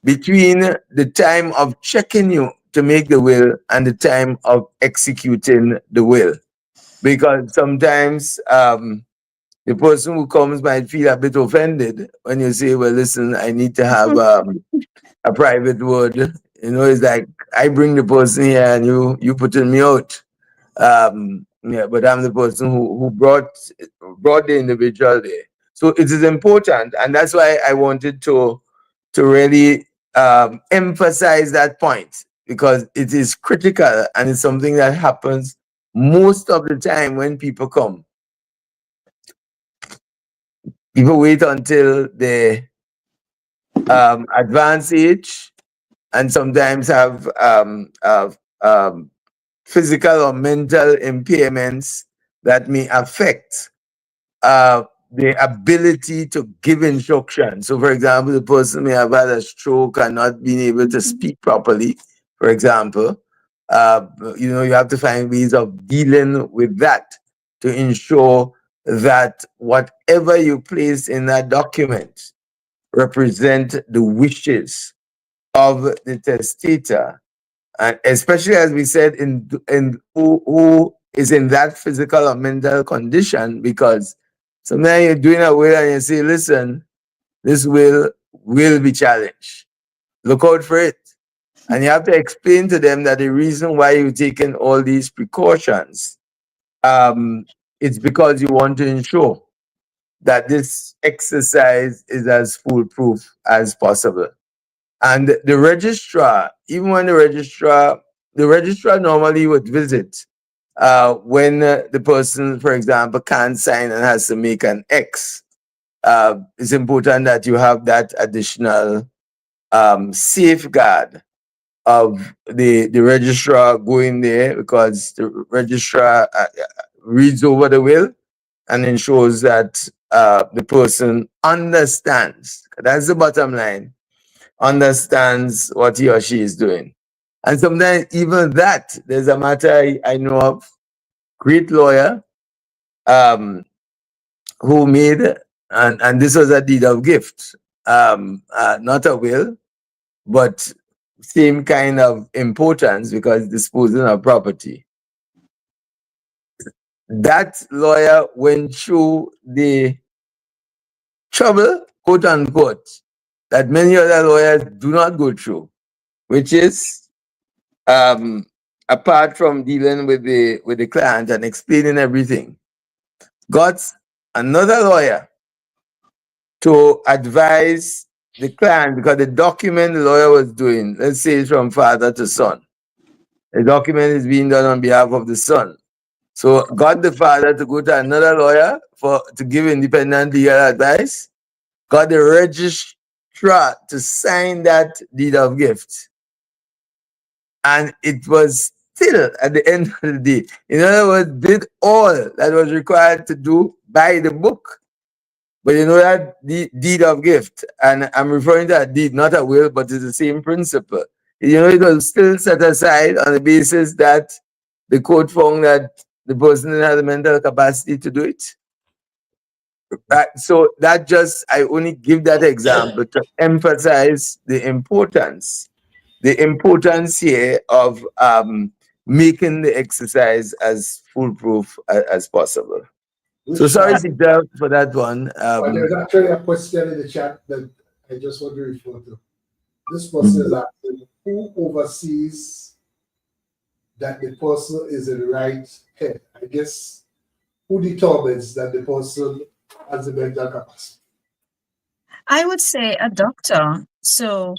between the time of checking you to make the will and the time of executing the will. Because sometimes the person who comes might feel a bit offended when you say, well, listen, I need to have a private word. It's like, I bring the person here and you putting me out. Yeah, but I'm the person who brought the individual there. So it is important, and that's why I wanted to really emphasize that point, because it is critical and it's something that happens most of the time when people come. People wait until they advance age, and sometimes have physical or mental impairments that may affect the ability to give instruction. So, for example, the person may have had a stroke and not being able to speak properly, for example. You have to find ways of dealing with that to ensure that whatever you place in that document represent the wishes of the testator, and especially, as we said, in who is in that physical or mental condition, because sometimes you're doing a will and you say, listen, this will be challenged. Look out for it. And you have to explain to them that the reason why you're taking all these precautions, it's because you want to ensure that this exercise is as foolproof as possible. And the registrar, even when the registrar normally would visit when the person, for example, can't sign and has to make an X. It's important that you have that additional safeguard of the registrar going there, because the registrar reads over the will and ensures that the person understands. That's the bottom line. Understands what he or she is doing. And sometimes even that, there's a matter I know of, great lawyer who made, and this was a deed of gift, not a will, but same kind of importance because disposing of property. That lawyer went through the trouble, quote unquote, that many other lawyers do not go through, which is apart from dealing with the client and explaining everything, got another lawyer to advise the client, because the document the lawyer was doing, let's say it's from father to son. The document is being done on behalf of the son. So got the father to go to another lawyer to give independent legal advice, got the registrar to sign that deed of gift. And it was still at the end of the day, in other words, did all that was required to do by the book. But that deed of gift, and I'm referring to a deed, not a will, but it's the same principle. It was still set aside on the basis that the court found that the person didn't have the mental capacity to do it. Right? So I only give that example to emphasize the importance here of making the exercise as foolproof as possible. So sorry, Zita, for that one. There's actually a question in the chat that I just want to refer to. This person is asking, who oversees that the person is in the right head? I guess, who determines that the person has the mental capacity? I would say a doctor So,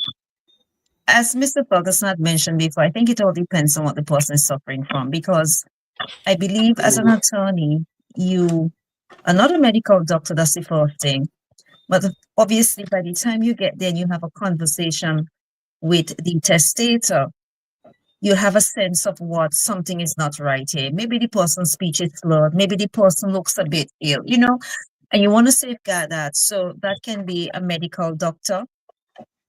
as Mr. Ferguson had mentioned before, I think it all depends on what the person is suffering from, because I believe as an attorney, you are not a medical doctor, that's the first thing. But obviously, by the time you get there and you have a conversation with the testator, you have a sense of what something is not right here. Maybe the person's speech is slurred, maybe the person looks a bit ill, and you want to safeguard that. So that can be a medical doctor,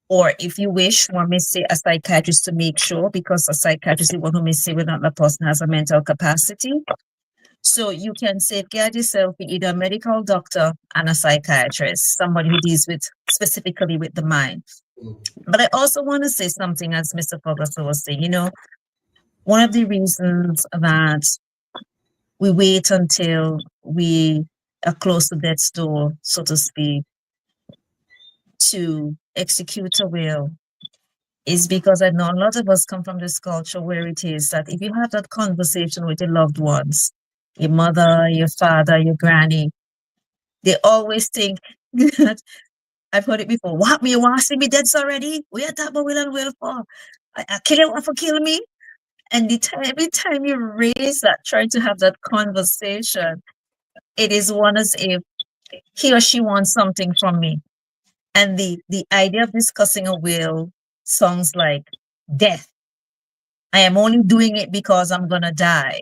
or if you wish, one may say a psychiatrist to make sure, because a psychiatrist is one who may say whether the person has a mental capacity. So you can safeguard yourself with either a medical doctor and a psychiatrist, somebody who deals with specifically with the mind. But I also want to say something, as Mr. Ferguson was saying, one of the reasons that we wait until we are close to death's door, so to speak, to execute a will is because I know a lot of us come from this culture where it is that if you have that conversation with your loved ones, your mother, your father, your granny, they always think that, I've heard it before, what, you want to see me dead already? We are talking about will and will for? I kill you for killing me? And every time you raise that, try to have that conversation, it is one as if he or she wants something from me. And the idea of discussing a will sounds like death. I am only doing it because I'm going to die.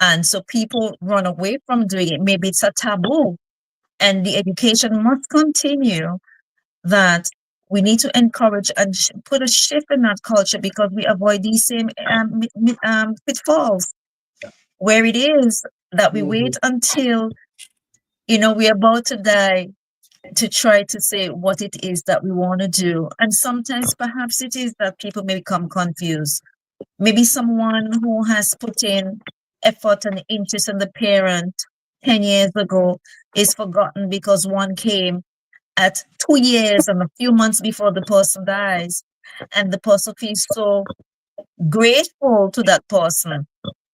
And so people run away from doing it. Maybe it's a taboo. And the education must continue that we need to encourage and put a shift in that culture, because we avoid these same pitfalls, where it is that we wait until, we're about to die to try to say what it is that we want to do. And sometimes perhaps it is that people may become confused. Maybe someone who has put in effort and interest in the parent 10 years ago is forgotten because one came at 2 years and a few months before the person dies, and the person feels so grateful to that person,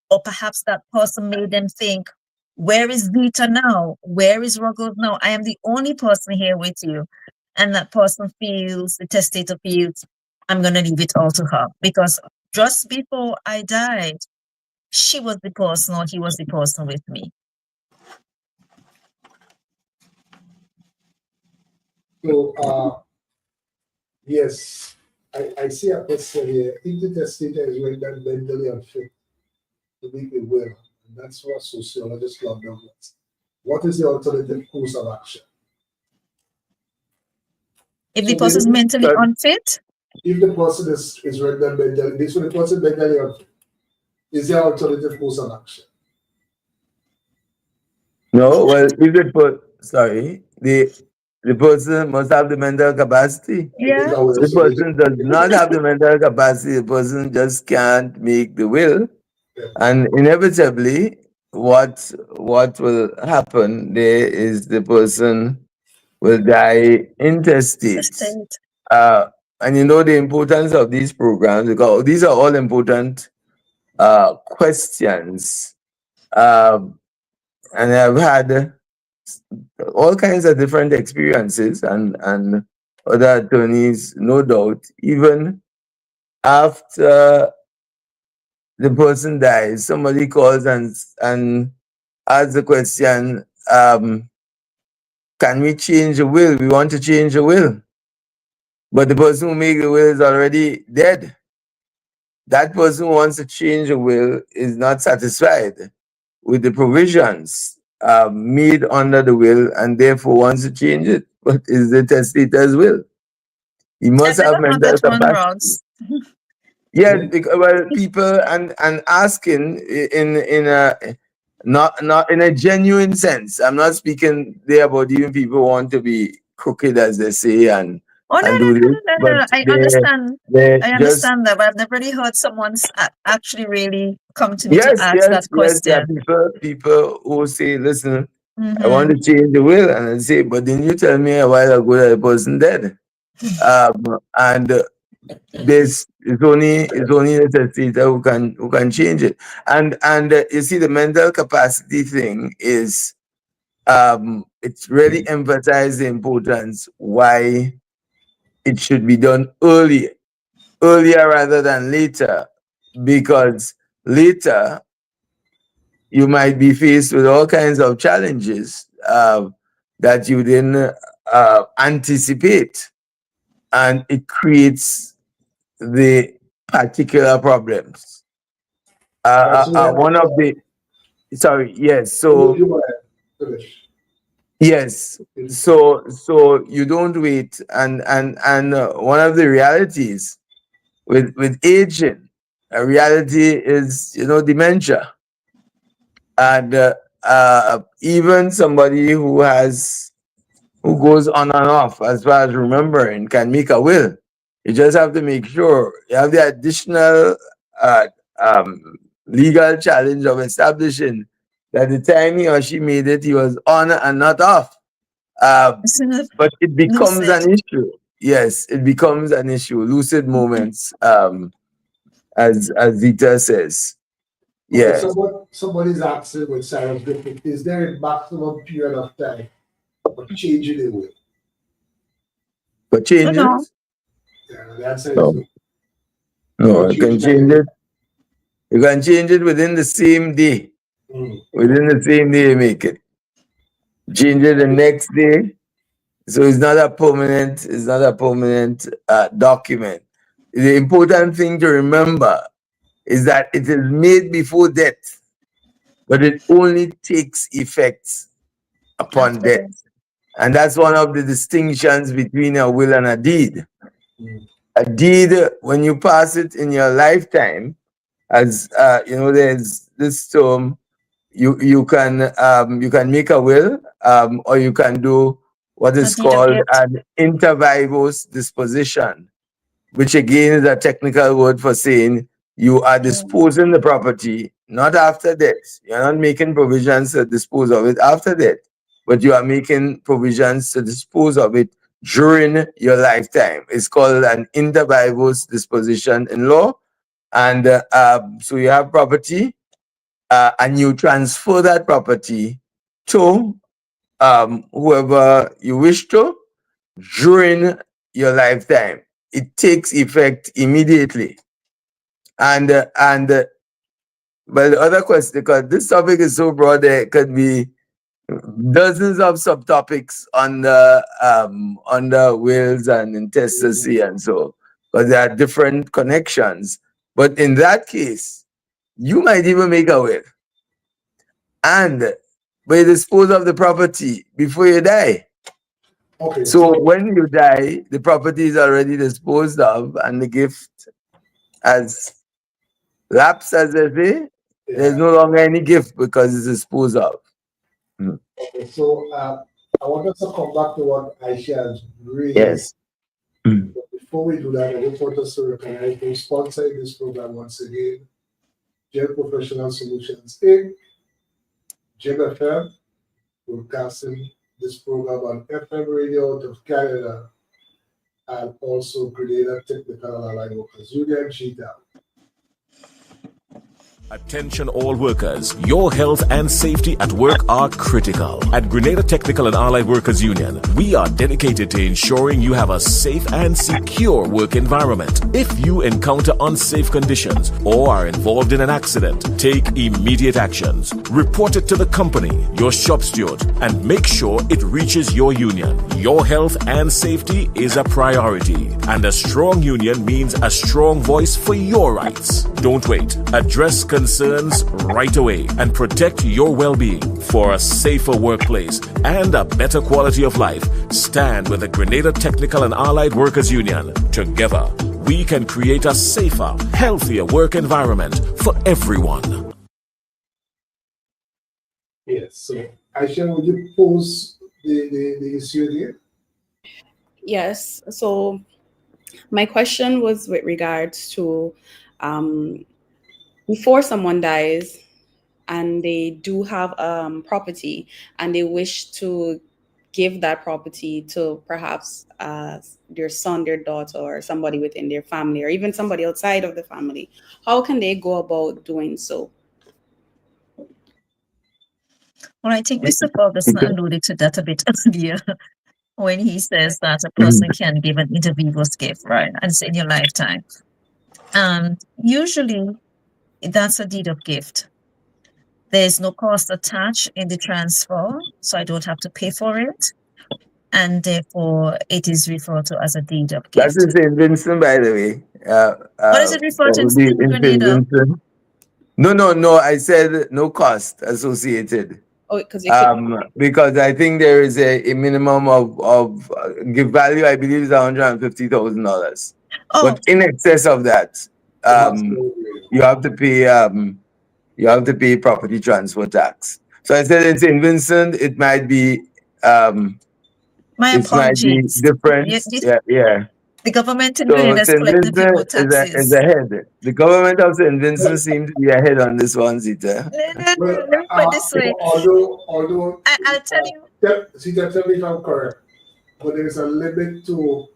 or perhaps that person made them think, where is Zita now? Where is Ruggles now? I am the only person here with you. And that person feels, the testator feels, I'm going to leave it all to her, because just before I died, she was the person, or he was the person with me. So, yes, I see a question here. If the testator is rendered mentally unfit to make a will, and that's what sociologists love them with, what is the alternative course of action? If the person is mentally unfit? If the person is rendered mentally, this when the person mentally unfit, is there alternative course of action? No, well, if the person must have the mental capacity. Yeah. The person does not have the mental capacity, the person just can't make the will. And inevitably, what will happen there is the person will die intestate. And the importance of these programs, because these are all important questions. And I've had all kinds of different experiences, and other attorneys, no doubt, even after the person dies, somebody calls and asks the question, can we change the will? We want to change the will. But the person who made the will is already dead. That person who wants to change the will is not satisfied with the provisions made under the will, and therefore wants to change it. But is the testator's will? He must have mental capacity. Yes, because people and asking in a not in a genuine sense. I'm not speaking there about even people want to be crooked, as they say, and do this. No. I understand. I understand that, but I've never really heard someone's actually really come to me to ask that question. There are people who say, listen, I want to change the will, and I say, but didn't you tell me a while ago that the person dead? And this is only the testator who can change it. And you see, the mental capacity thing is it's really emphasized the importance why it should be done earlier rather than later, because later you might be faced with all kinds of challenges that you didn't anticipate, and it creates the particular problems. One of the sorry, yes. So yes, so you don't wait, and one of the realities with aging, a reality is dementia, and even somebody who goes on and off as far as remembering can make a will. You just have to make sure you have the additional uh, um, legal challenge of establishing that the time he or she made it, he was on and not off. But it becomes an issue. Yes, it becomes an issue. Lucid moments, as Zita says. Yeah. Somebody's asking with Sarah's different. Is there a maximum period of time for changing the will? For changes? No. Yeah, the answer is no. No, you can change it. You can change it within the same day. Within the same day, you make it. Change it the next day. So it's not a permanent. It's not a permanent document. The important thing to remember is that it is made before death, but it only takes effect upon death. And that's one of the distinctions between a will and a deed. A deed, when you pass it in your lifetime, as there's this term, you can make a will, or you can do what is called an inter vivos disposition, which again is a technical word for saying you are disposing the property not after death. You're not making provisions to dispose of it after death, but you are making provisions to dispose of it during your lifetime. It's called an inter vivos disposition in law. And so you have property, and you transfer that property to whoever you wish to during your lifetime. It takes effect immediately. But the other question, because this topic is so broad, there could be dozens of subtopics under wills and intestacy and so, because there are different connections. But in that case, you might even make a will, and you dispose of the property before you die. Okay. So when you die, the property is already disposed of, and the gift has lapsed, as they say. Yeah. There's no longer any gift because it's disposed of. Okay, so I want us to come back to what Aisha has raised. Yes. But before we do that, I just want us to recognize who sponsored this program once again: Gem Professional Solutions Inc., Gem FM, broadcasting this program on FM radio out of Canada, and also Grenada Technical and Allied Workers Union, GTAL. Attention all workers, your health and safety at work are critical. At Grenada Technical and Allied Workers Union, we are dedicated to ensuring you have a safe and secure work environment. If you encounter unsafe conditions or are involved in an accident, take immediate actions. Report it to the company, your shop steward, and make sure it reaches your union. Your health and safety is a priority, and a strong union means a strong voice for your rights. Don't wait. Address concerns right away and protect your well-being. For a safer workplace and a better quality of life, stand with the Grenada Technical and Allied Workers Union. Together, we can create a safer, healthier work environment for everyone. Yes, so Aisha, would you pose the issue here? Yes, so my question was with regards to before someone dies and they do have property and they wish to give that property to perhaps their son, their daughter, or somebody within their family, or even somebody outside of the family, how can they go about doing so? Well, I think Mr. Ferguson alluded to that a bit earlier when he says that a person can give an inter vivos gift, right? And it's in your lifetime. Usually that's a deed of gift. There's no cost attached in the transfer, so I don't have to pay for it. And therefore, it is referred to as a deed of gift. That's in St. Vincent, by the way. What is it referred to in St. Grenada? Vincent. No. I said no cost associated. Oh, because you could. Because I think there is a minimum of give value. I believe is $150,000. Oh, But in excess of that, you have to pay property transfer tax. So I said in St. Vincent, it might be my apologies. different. Yeah. The government in So Grenada is St. collecting people Vincent taxes. is ahead. The government of St. Vincent seems to be ahead on this one, Zita. Well, Let me put this way. although I'll tell you. Tell me if I'm correct, but there is a limit to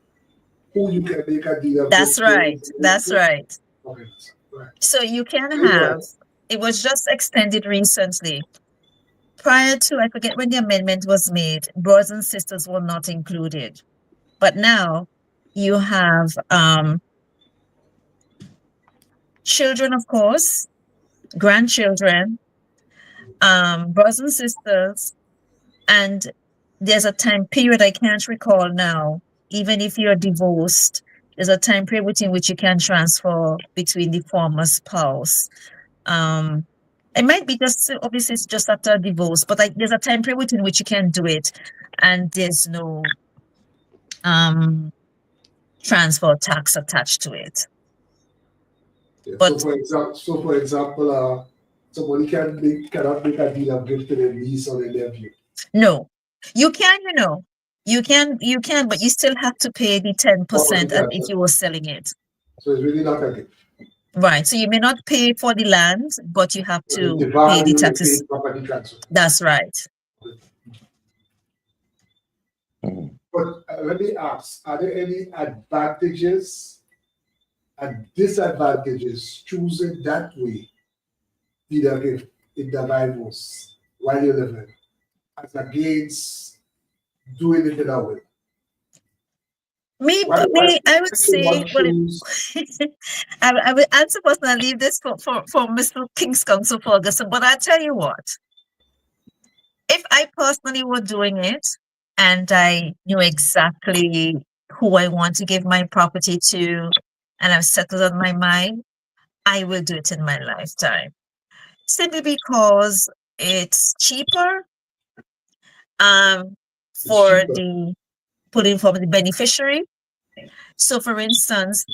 who you can make a deal. That's right. That's right. Okay. Right. So you can have, it was just extended recently. Prior to, I forget when the amendment was made, brothers and sisters were not included. But now you have children, of course, grandchildren, brothers and sisters, and there's a time period I can't recall now. Even if you're divorced, there's a time period within which you can transfer between the former spouse. It might be just, obviously it's just after a divorce, but there's a time period within which you can do it, and there's no transfer tax attached to it. Yeah, But so for example, somebody cannot make a deal of gift to their niece or their nephew. no, you can, you can, but you still have to pay the 10% as if you were selling it. So it's really not a gift. Right. So you may not pay for the land, but you have to pay the taxes. Property transfer. That's right. But let me ask, are there any advantages and disadvantages choosing that way, either gift in the divorce while you're living, as against doing it in a will? I would say, I'm supposed to leave this for Mr. King's Counsel Ferguson, but I tell you what, if I personally were doing it and I knew exactly who I want to give my property to, and I've settled on my mind, I will do it in my lifetime. Simply because it's cheaper for the beneficiary. So, for instance,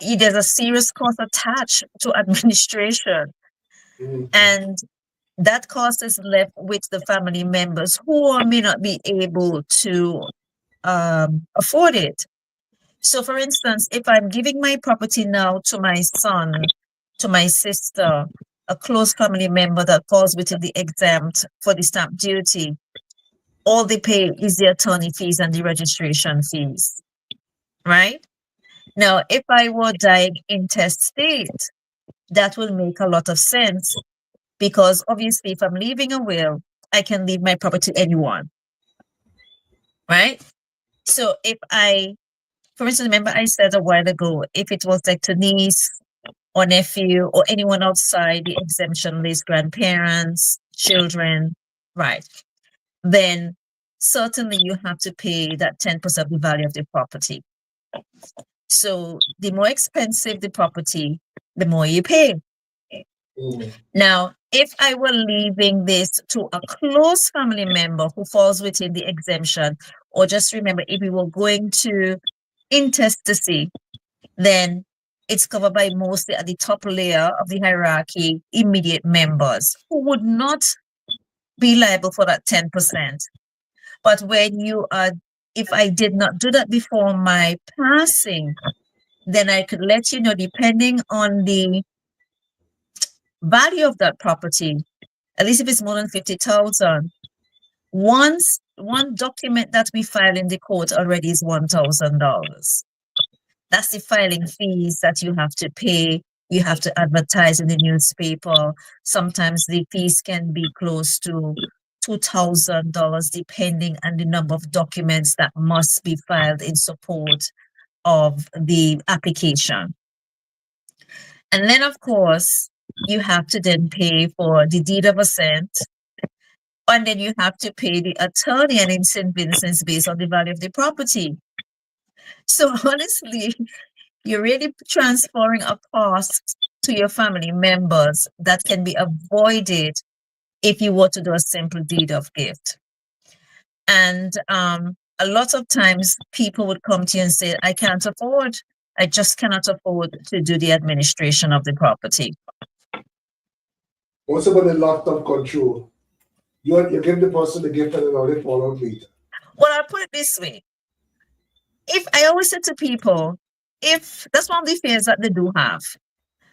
there's a serious cost attached to administration, and that cost is left with the family members who may not be able to afford it. So, for instance, if I'm giving my property now to my son, to my sister, a close family member that falls within the exempt for the stamp duty, all they pay is the attorney fees and the registration fees, right? Now, if I were dying intestate, that will make a lot of sense, because obviously if I'm leaving a will, I can leave my property to anyone, right? So if for instance, remember I said a while ago, if it was like to niece or nephew or anyone outside the exemption list, grandparents, children, right, then certainly you have to pay that 10% of the value of the property. So the more expensive the property, the more you pay. Now, if I were leaving this to a close family member who falls within the exemption, or just remember, if we were going to intestacy, then it's covered by mostly at the top layer of the hierarchy, immediate members who would not be liable for that 10%. But when if I did not do that before my passing, then I could let you know, depending on the value of that property, at least if it's more than 50,000, one document that we file in the court already is $1,000. That's the filing fees that you have to pay. You have to advertise in the newspaper. Sometimes the fees can be close to $2,000, depending on the number of documents that must be filed in support of the application. And then, of course, you have to then pay for the deed of assent, and then you have to pay the attorney and in St. Vincent's based on the value of the property. So honestly, you're really transferring a cost to your family members that can be avoided if you were to do a simple deed of gift. And a lot of times people would come to you and say, I just cannot afford to do the administration of the property. What's about the long-term control? You give the person the gift and then they fall out later. Well, I'll put it this way. If I always say to people, if that's one of the fears that they do have,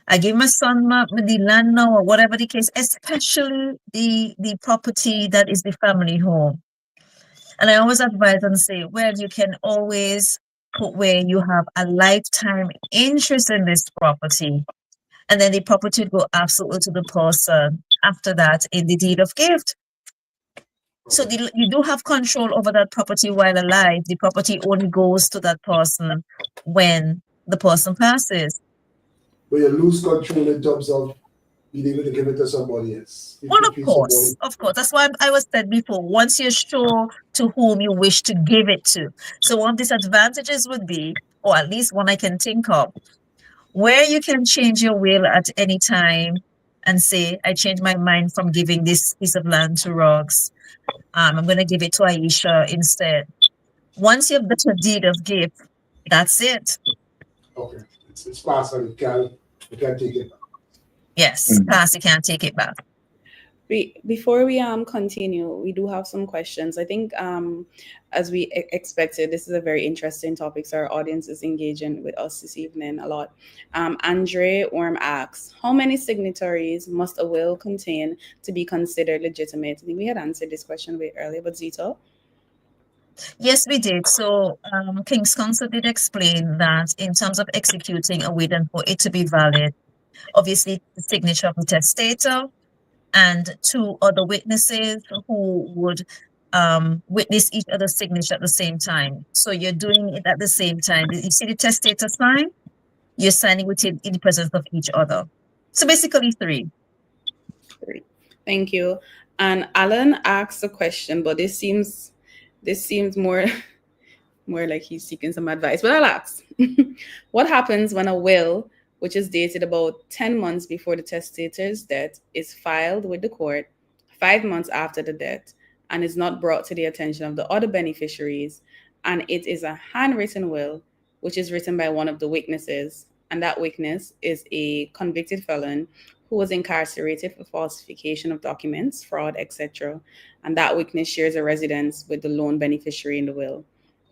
I give my son the land now or whatever the case, especially the property that is the family home. And I always advise and say, well, you can always put where you have a lifetime interest in this property. And then the property would go absolutely to the person after that in the deed of gift. So you do have control over that property while alive. The property only goes to that person when the person passes. But you lose control in terms of being able to give it to somebody else. Well, of course. That's why I was said before, once you're sure to whom you wish to give it to. So one disadvantages would be, or at least one I can think of, where you can change your will at any time and say, I change my mind from giving this piece of land to Ruggles. I'm going to give it to Aisha instead. Once you've got a deed of gift, that's it. Okay. It's passed and you can't take it back. Yes, pass, you can't take it back. Before we continue, we do have some questions. I think as we expected, this is a very interesting topic, so our audience is engaging with us this evening a lot. Andre Orm asks, how many signatories must a will contain to be considered legitimate? I think we had answered this question a bit earlier, but Zita? Yes, we did. So King's Counsel did explain that in terms of executing a will and for it to be valid, obviously the signature of the testator and two other witnesses who would witness each other's signature at the same time. So you're doing it at the same time. You see the testator sign, you're signing with it in the presence of each other. So basically three. Thank you. And Alan asks a question, but this seems more like he's seeking some advice. But I'll ask. What happens when a will, which is dated about 10 months before the testator's death, is filed with the court 5 months after the death and is not brought to the attention of the other beneficiaries, and it is a handwritten will, which is written by one of the witnesses, and that witness is a convicted felon who was incarcerated for falsification of documents, fraud, etc., and that witness shares a residence with the lone beneficiary in the will,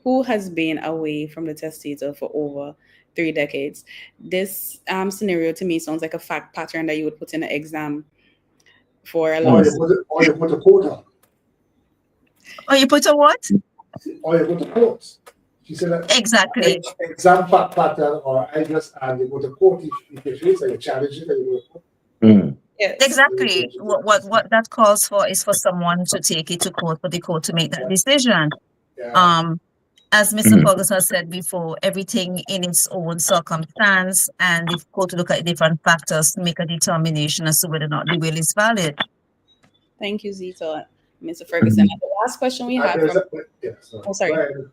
who has been away from the testator for over 3 decades. This scenario to me sounds like a fact pattern that you would put in an exam for a law. Or you put a quote on. Or you put a what? Or you put a quote. She said that exactly. Exam fact pattern, or I just add you put a quote if you face and you challenge it and you put a quote. Yes. Exactly. What that calls for is for someone to take it to court for the court to make that decision. Yeah. As Mr. Ferguson has said before, everything in its own circumstance, and the court to look at different factors to make a determination as to whether or not the will is valid. Thank you, Zita. Mr. Ferguson. The last question we have sorry.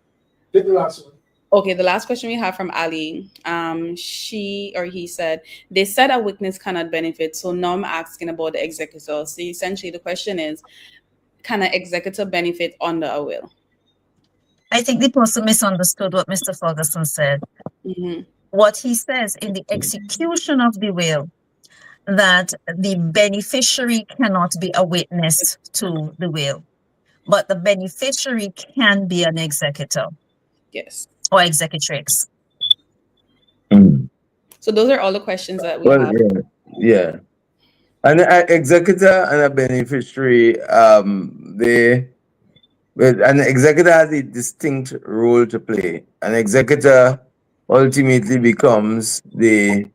Pick the last one. Okay, the last question we have from Ali. She or he said, they said a witness cannot benefit, so now I'm asking about the executor. So essentially the question is, can an executor benefit under a will? I think the person misunderstood what Mr. Ferguson said. What he says in the execution of the will, that the beneficiary cannot be a witness to the will, but the beneficiary can be an executor. Yes. Or executrix. So those are all the questions that we have. Yeah. An executor and a beneficiary, an executor has a distinct role to play. An executor ultimately becomes the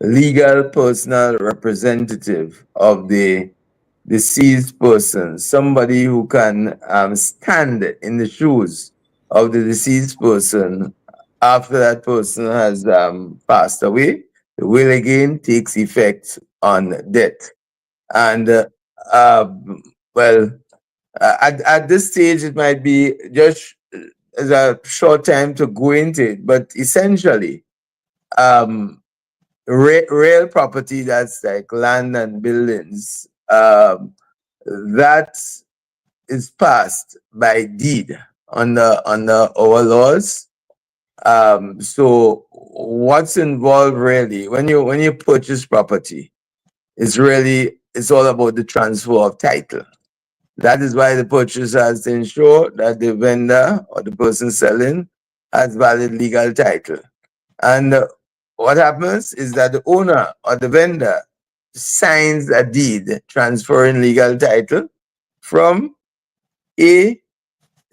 legal personal representative of the deceased person, somebody who can stand in the shoes of the deceased person after that person has passed away, the will again takes effect on death. And well, at this stage, it might be just as a short time to go into it, but essentially, real property that's like land and buildings, that is passed by deed under our laws. So what's involved really when you purchase property is really it's all about the transfer of title. That is why the purchaser has to ensure that the vendor or the person selling has valid legal title. And what happens is that the owner or the vendor signs a deed transferring legal title from A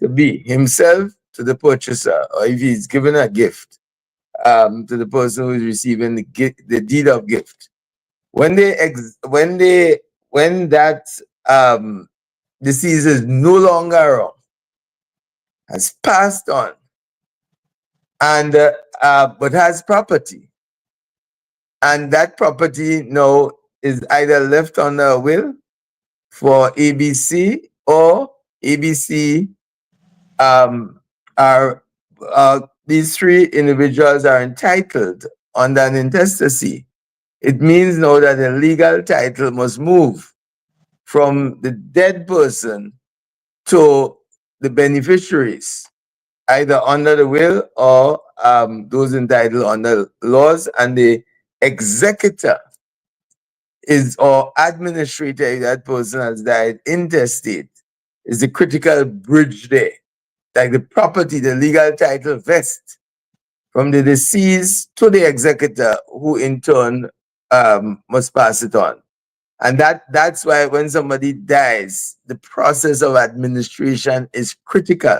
to B, himself to the purchaser, or if he's given a gift to the person who is receiving the deed of gift. When that deceased is no longer around, has passed on, and but has property, and that property now is either left on a will for ABC, or ABC are these three individuals are entitled under an intestacy. It means now that the legal title must move from the dead person to the beneficiaries, either under the will or those entitled under laws, and the executor is or administrator, if that person has died intestate, is the critical bridge there. Like the property, the legal title vests from the deceased to the executor, who in turn must pass it on. And that's why when somebody dies, the process of administration is critical.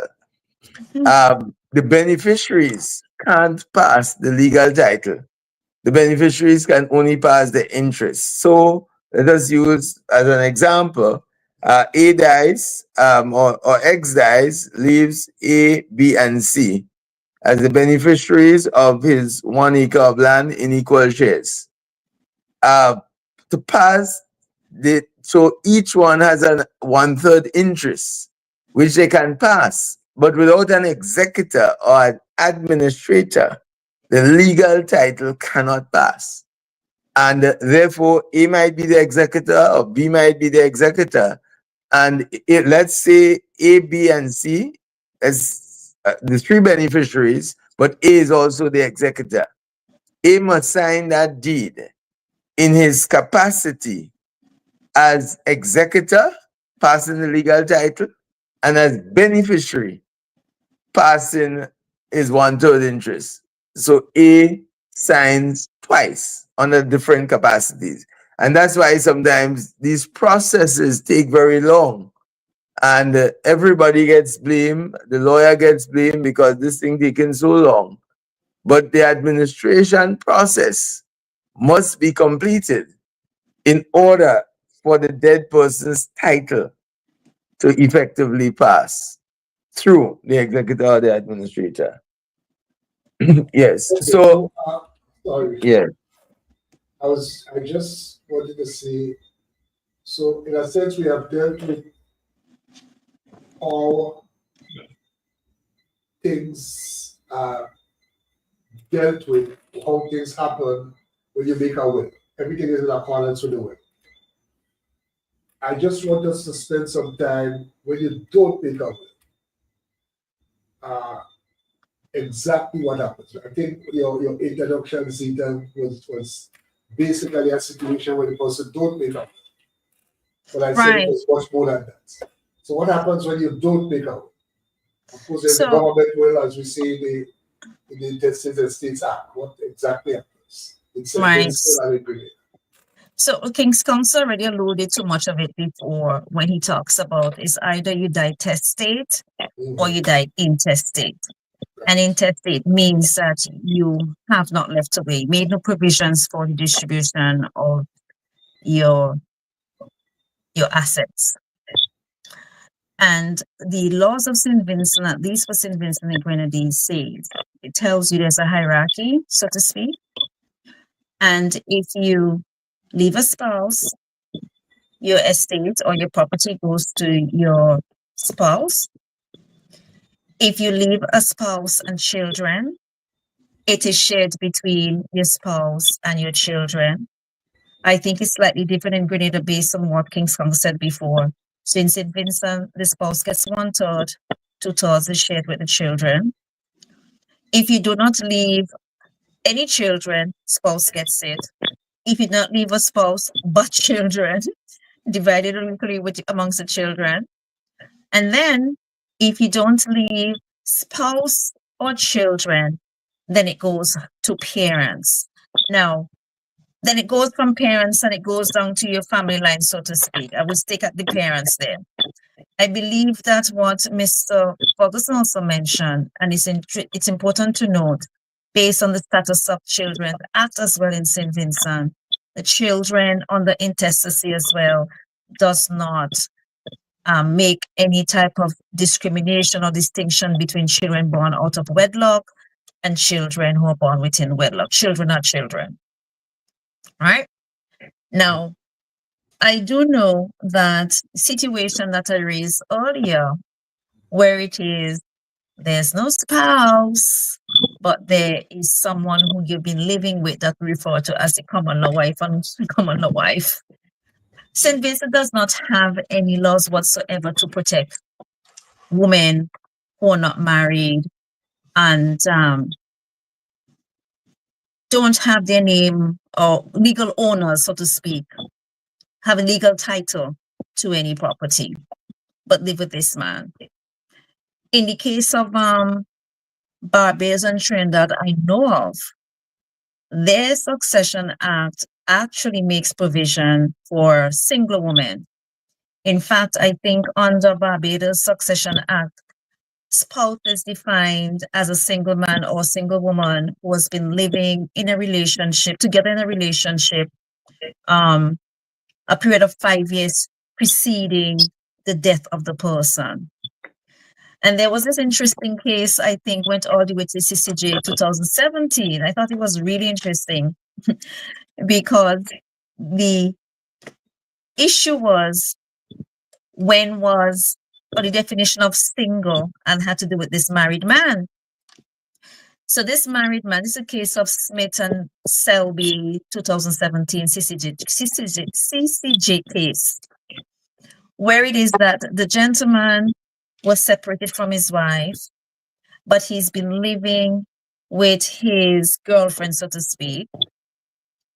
The beneficiaries can't pass the legal title. The beneficiaries can only pass the interest. So let us use as an example, A dies or X dies, leaves A, B, and C as the beneficiaries of his 1 acre of land in equal shares. To pass so each one has a 1/3 interest, which they can pass, but without an executor or an administrator, the legal title cannot pass. And therefore, A might be the executor or B might be the executor. And let's say A, B, and C as the three beneficiaries, but A is also the executor. A must sign that deed in his capacity as executor, passing the legal title, and as beneficiary, passing his 1/3 interest. So A signs twice under different capacities. And that's why sometimes these processes take very long. And everybody gets blamed, the lawyer gets blamed because this thing taking so long. But the administration process must be completed in order for the dead person's title to effectively pass through the executor or the administrator. Yes. Okay, So, sorry. yeah. I just wanted to say, so in a sense, we have dealt with all things dealt with, how things happen when you make a will. Everything is in accordance with the will. I just want us to spend some time when you don't make a will. Exactly what happens. I think your introduction, Zita, was basically a situation where the person don't make a will. But I said it Right. was much more than that. So what happens when you don't make a will? Of course, there's the So- government will, as we say, in the Intestate and States Act. What exactly happens? It's Right. Grenada. So King's Counsel already alluded to much of it before when he talks about is either you die testate or you die intestate. And intestate means that you have not left away, made no provisions for the distribution of your your assets. And the laws of St. Vincent, at least for St. Vincent and Grenadines, says it tells you there's a hierarchy, so to speak. And if you leave a spouse, your estate or your property goes to your spouse. If you leave a spouse and children, it is shared between your spouse and your children. I think it's slightly different in Grenada based on what King's Council said before. So in St. Vincent, the spouse gets 1/3, 2/3 is shared with the children. If you do not leave any children, spouse gets it. If you do not leave a spouse but children, divided equally amongst the children. And then if you don't leave spouse or children, then it goes to parents. Now, then it goes from parents and it goes down to your family line, so to speak. I would stick at the parents there. I believe that what Mr. Ferguson also mentioned, and it's important to note, based on the Status of Children Act as well in St. Vincent, the children under intestacy as well does not make any type of discrimination or distinction between children born out of wedlock and children who are born within wedlock. Children are children. Right? Now, I do know that situation that I raised earlier, where it is there's no spouse, but there is someone who you've been living with that we refer to as the common law wife and common law wife. St. Vincent does not have any laws whatsoever to protect women who are not married and don't have their name or legal owners, so to speak, have a legal title to any property, but live with this man. In the case of Barbados and Trinidad, I know of, their Succession Act actually makes provision for single women. In fact, I think under Barbados Succession Act, spouse is defined as a single man or single woman who has been living in a relationship, together in a relationship, a period of 5 years preceding the death of the person. And there was this interesting case, I think, went all the way to CCJ 2017. I thought it was really interesting because the issue was or the definition of single and had to do with this married man. So this married man, this is a case of Smith and Selby 2017 CCJ case, where it is that the gentleman was separated from his wife, but he's been living with his girlfriend, so to speak.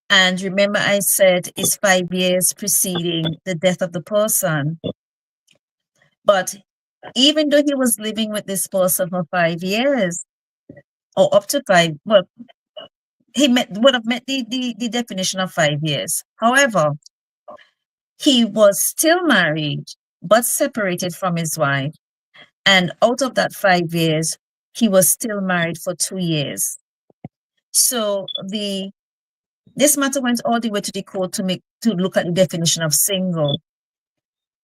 And remember, I said it's 5 years preceding the death of the person. But even though he was living with this person for 5 years, or up to 5, well, he would have met the definition of 5 years. However, he was still married, but separated from his wife. And out of that 5 years, he was still married for 2 years. So this matter went all the way to the court to look at the definition of single.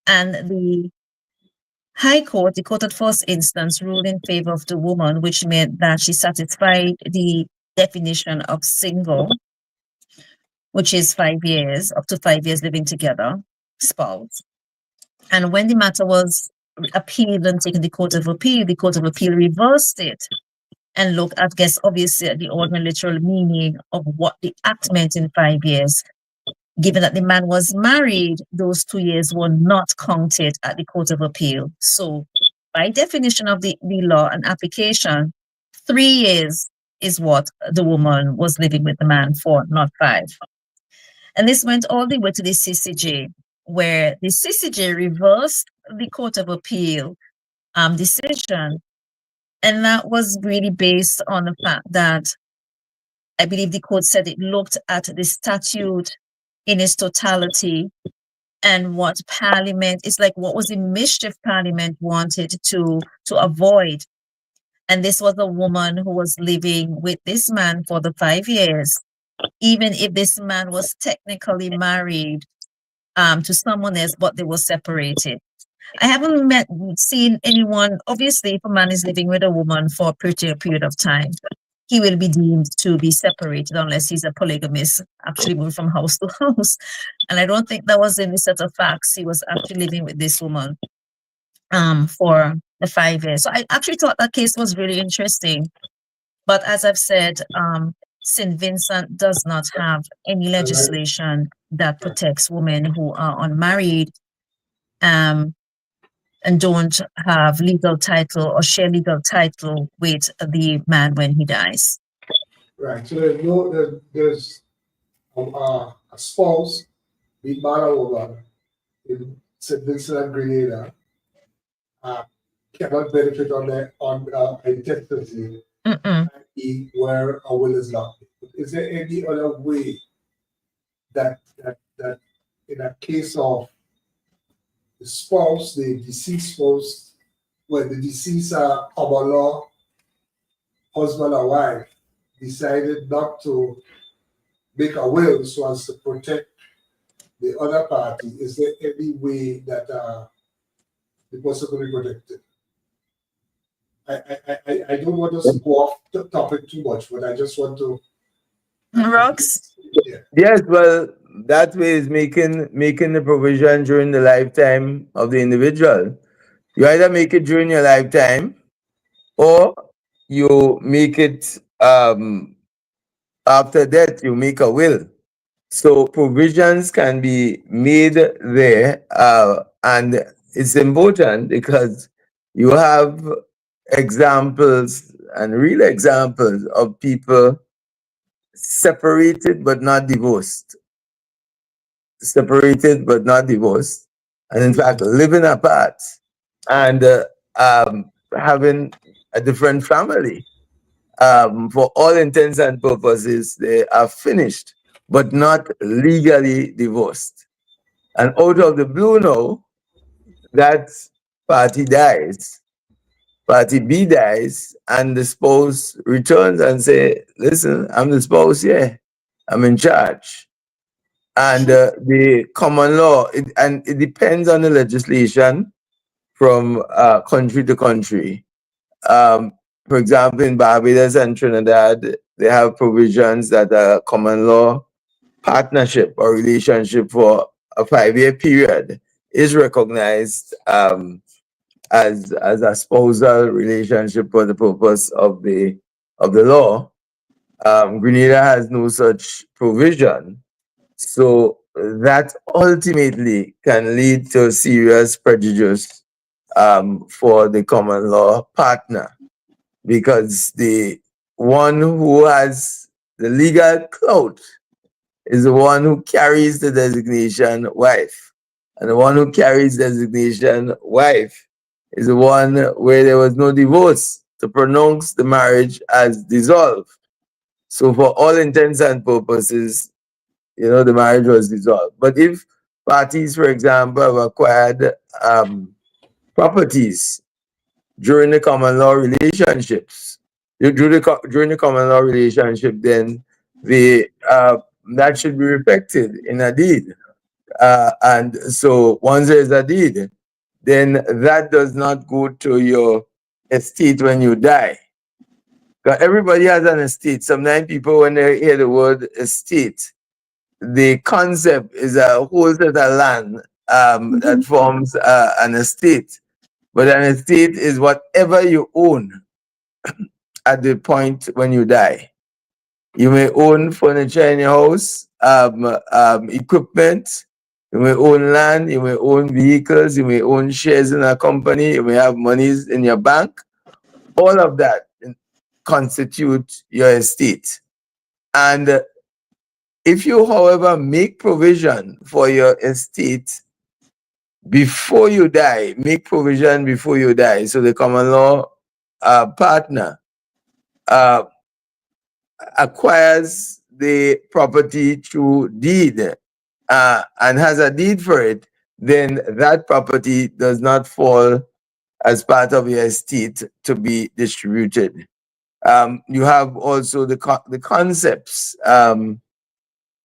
And the High Court, the court at first instance, ruled in favor of the woman, which meant that she satisfied the definition of single, which is 5 years, up to 5 years living together, spouse. And when the matter was appealed and taken to the Court of Appeal reversed it and looked at, obviously, at the ordinary literal meaning of what the act meant in 5 years. Given that the man was married, those 2 years were not counted at the Court of Appeal. So by definition of the law and application, 3 years is what the woman was living with the man for, not 5. And this went all the way to the CCJ, where the CCJ reversed the Court of Appeal decision. And that was really based on the fact that I believe the court said it looked at the statute in its totality and what Parliament, it's like what was the mischief Parliament wanted to avoid. And this was a woman who was living with this man for the 5 years. Even if this man was technically married, to someone else, but they were separated. I haven't seen anyone. Obviously, if a man is living with a woman for a pretty period of time, he will be deemed to be separated unless he's a polygamist, actually moved from house to house. And I don't think that was in the set of facts. He was actually living with this woman for the 5 years. So I actually thought that case was really interesting. But as I've said, St. Vincent does not have any legislation that protects women who are unmarried and don't have legal title or share legal title with the man when he dies. Right. So there's a spouse, be man or woman, in St. Vincent and Grenada, cannot benefit on intestacy, i.e. where a will is not. Is there any other way that in a case of the spouse, the deceased spouse, where the deceased common law husband or wife decided not to make a will so as to protect the other party, is there any way that the person can be protected? I don't want us to go off the topic too much, but I just want to. Ruggles? Yeah. Yes, well, that way is making the provision during the lifetime of the individual. You either make it during your lifetime, or you make it after death. You make a will. So provisions can be made there, and it's important because you have examples and real examples of people separated but not divorced, and in fact living apart and having a different family. For all intents and purposes, they are finished, but not legally divorced. And out of the blue now, that party dies, party B dies, and the spouse returns and say, listen, I'm the spouse, yeah, I'm in charge. And the common law, it depends on the legislation from country to country. For example, in Barbados and Trinidad, they have provisions that a common law partnership or relationship for a 5-year period is recognized as a spousal relationship for the purpose of the law. Grenada has no such provision, so that ultimately can lead to serious prejudice for the common law partner, because the one who has the legal clout is the one who carries the designation wife. And the one who carries designation wife is the one where there was no divorce to pronounce the marriage as dissolved. So for all intents and purposes, the marriage was dissolved. But if parties, for example, have acquired properties during the common law relationships, during the common law relationship, then that should be reflected in a deed. And so once there is a deed, then that does not go to your estate when you die. Because everybody has an estate. Sometimes people, when they hear the word estate, the concept is a whole set of land that forms an estate. But an estate is whatever you own at the point when you die. You may own furniture in your house, equipment, you may own land, you may own vehicles, you may own shares in a company, you may have monies in your bank. All of that constitute your estate. And if you, however, make provision for your estate before you die, make provision before you die. So the common law partner acquires the property through deed and has a deed for it, then that property does not fall as part of your estate to be distributed. You have also the concepts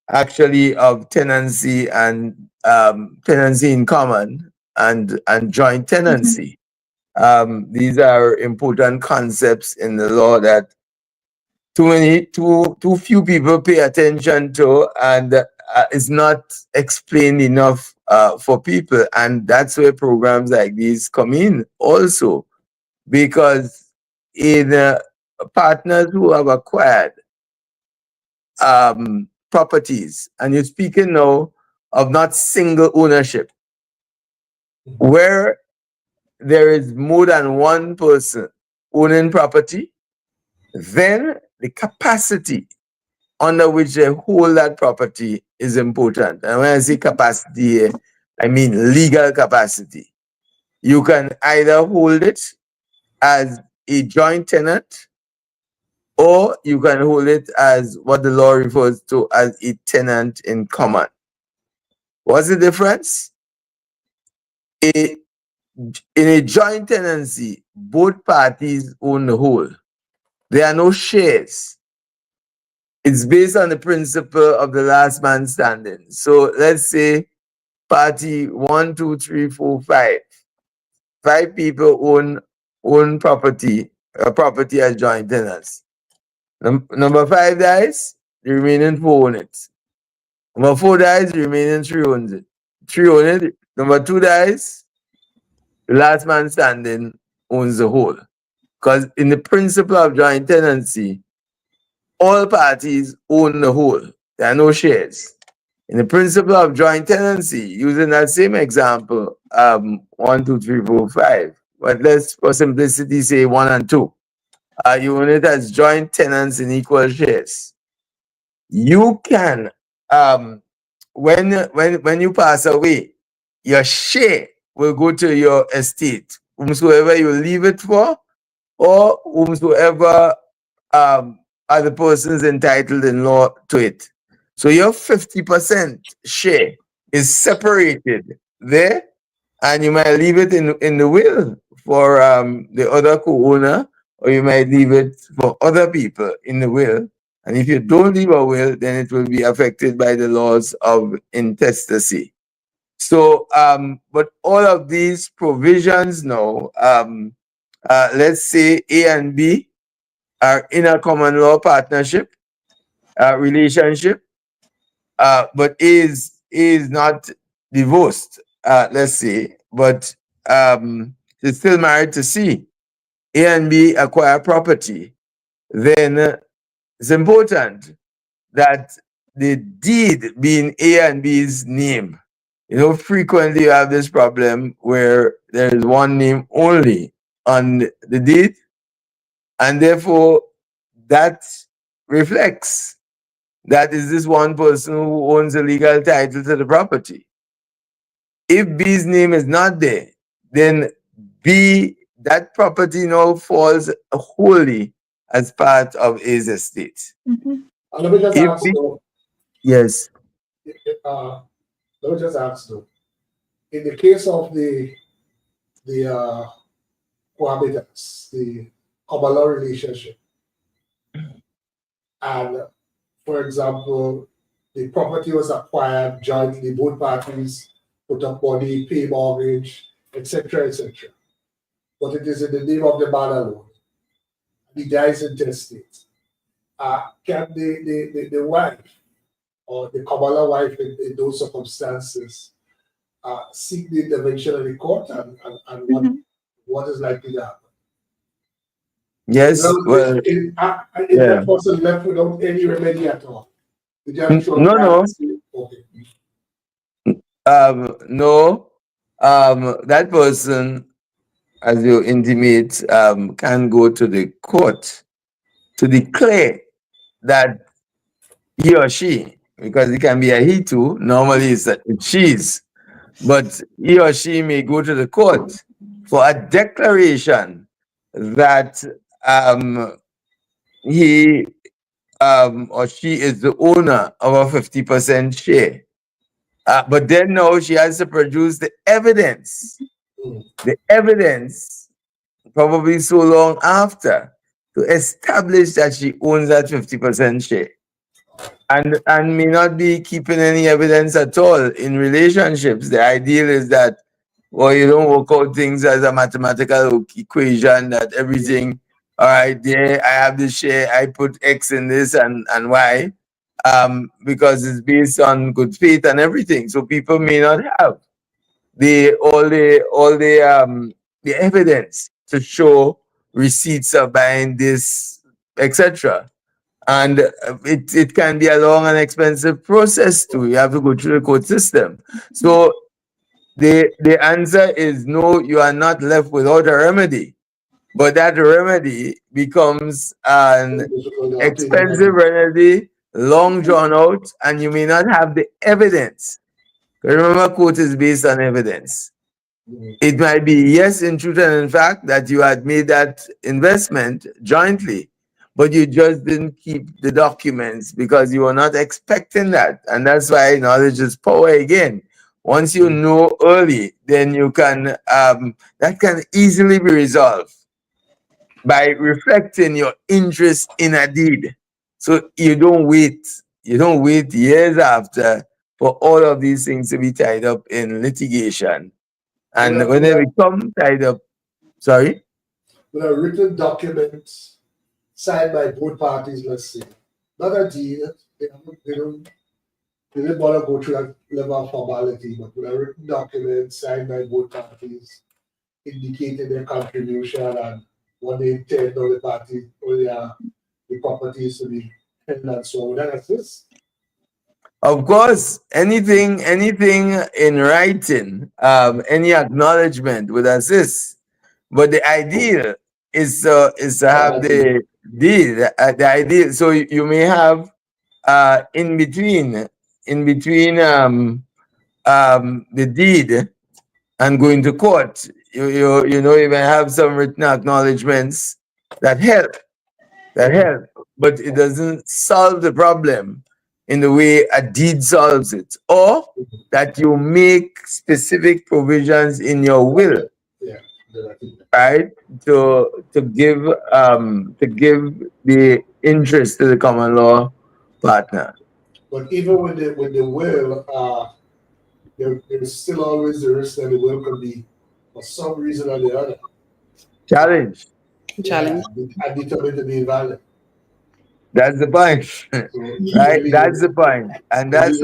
actually of tenancy and tenancy in common and joint tenancy. These are important concepts in the law that too few people pay attention to, and it's not explained enough for people. And that's where programs like these come in also, because in partners who have acquired properties, and you're speaking now of not single ownership, where there is more than one person owning property, then the capacity under which they hold that property is important. And when I say capacity here, I mean legal capacity. You can either hold it as a joint tenant, or you can hold it as what the law refers to as a tenant in common. What's the difference? In a joint tenancy, both parties own the whole. There are no shares. It's based on the principle of the last man standing. So let's say party 1, 2, 3, 4, 5. 5 people own property, property as joint tenants. Number 5 dies, the remaining 4 own it. Number 4 dies, the remaining 3 owns it. 3 own it. Number 2 dies, the last man standing owns the whole. Because in the principle of joint tenancy, all parties own the whole. There are no shares. In the principle of joint tenancy, using that same example, 1, 2, 3, 4, 5. But let's, for simplicity, say 1 and 2. You own it as joint tenants in equal shares. You can, when you pass away, your share will go to your estate, whomsoever you leave it for, or whomsoever are the persons entitled in law to it. So your 50% share is separated there, and you might leave it in the will for the other co-owner, or you might leave it for other people in the will. And if you don't leave a will, then it will be affected by the laws of intestacy. So, but all of these provisions now, let's say A and B are in a common law partnership, relationship, but A is not divorced, let's say, but she's still married to C. A and B acquire property. Then it's important that the deed be in A and B's name. You know, frequently you have this problem where there is one name only on the deed, and therefore that reflects that is this one person who owns a legal title to the property. If B's name is not there, then B, that property now falls wholly as part of A's estate. Mhm. Let me just ask though, Yes. let me just ask though, in the case of the cohabitants, the common law relationship, and for example, the property was acquired jointly, both parties put up money, pay mortgage, etc., etc. But it is in the name of the man alone. He dies intestate. Can the wife or the common law wife in those circumstances seek the intervention of the court, and what is likely to happen? Yes. Well, is that person left without any remedy at all? No. Okay. No. That person, as you intimate, can go to the court to declare that he or she, because it can be a he too, normally it's she's, but he or she may go to the court for a declaration that he or she is the owner of a 50% share. But then now she has to produce the evidence. The evidence, probably so long after, to establish that she owns that 50% share. and may not be keeping any evidence at all in relationships. The ideal is that, well, you don't work out things as a mathematical equation that everything, all right, there I have this share, I put X in this and Y, because it's based on good faith and everything. So people may not have the evidence to show receipts of buying this, etc. And it can be a long and expensive process too. You have to go through the court system. So the answer is no, you are not left without a remedy. But that remedy becomes an expensive remedy, long drawn out, and you may not have the evidence. Remember, court is based on evidence. It might be, yes, in truth and in fact, that you had made that investment jointly, but you just didn't keep the documents because you were not expecting that. And that's why knowledge is power again. Once you know early, then you can, that can easily be resolved by reflecting your interest in a deed. So you don't wait years after for all of these things to be tied up in litigation. And when they become tied up, sorry? With a written document signed by both parties, let's say, not a deal, they didn't want to go through that level of formality, but with a written document signed by both parties, indicating their contribution and what they intend on the party or the properties to be held and so on. Would that assist? Of course, anything in writing, any acknowledgement would assist. But the ideal is to have the deed. The ideal. So you may have in between the deed and going to court. You know, you may have some written acknowledgements that help. But it doesn't solve the problem in the way a deed solves it, or that you make specific provisions in your will, right, to give the interest to the common law partner. But even with the will, there's still always the risk that the will could be, for some reason or the other, challenge. Challenge. And determined to be invalid. That's the point, right? That's the point, and that's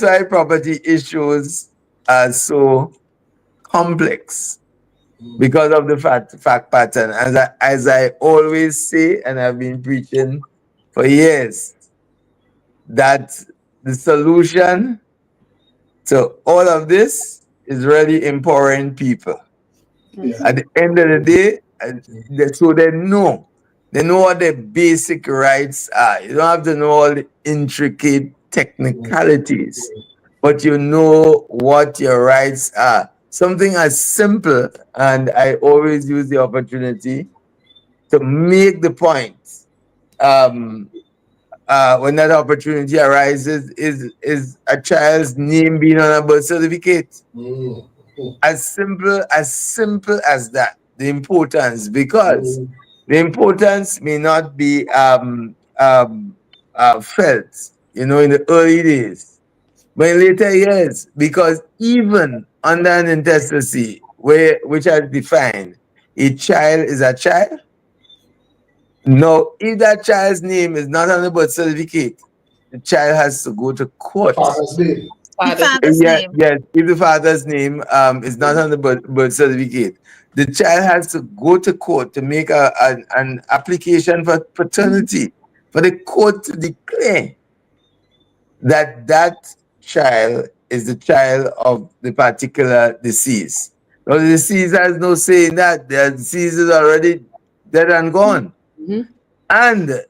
why property issues are so complex, because of the fact pattern. As I always say, and I've been preaching for years, that the solution to all of this is really empowering people. At the end of the day, so they know what their basic rights are. You don't have to know all the intricate technicalities, but you know what your rights are. Something as simple, and I always use the opportunity to make the point when that opportunity arises, is a child's name being on a birth certificate. As simple as that. The importance, because the importance may not be felt, in the early days, but in later years, because even under an intestacy, which I defined, a child is a child. No, if that child's name is not on the birth certificate, the child has to go to court. Father's name. Yes, if the father's name is not on the birth certificate, the child has to go to court to make an application for paternity, for the court to declare that child is the child of the particular deceased. Now, the deceased has no say in that. The deceased is already dead and gone. And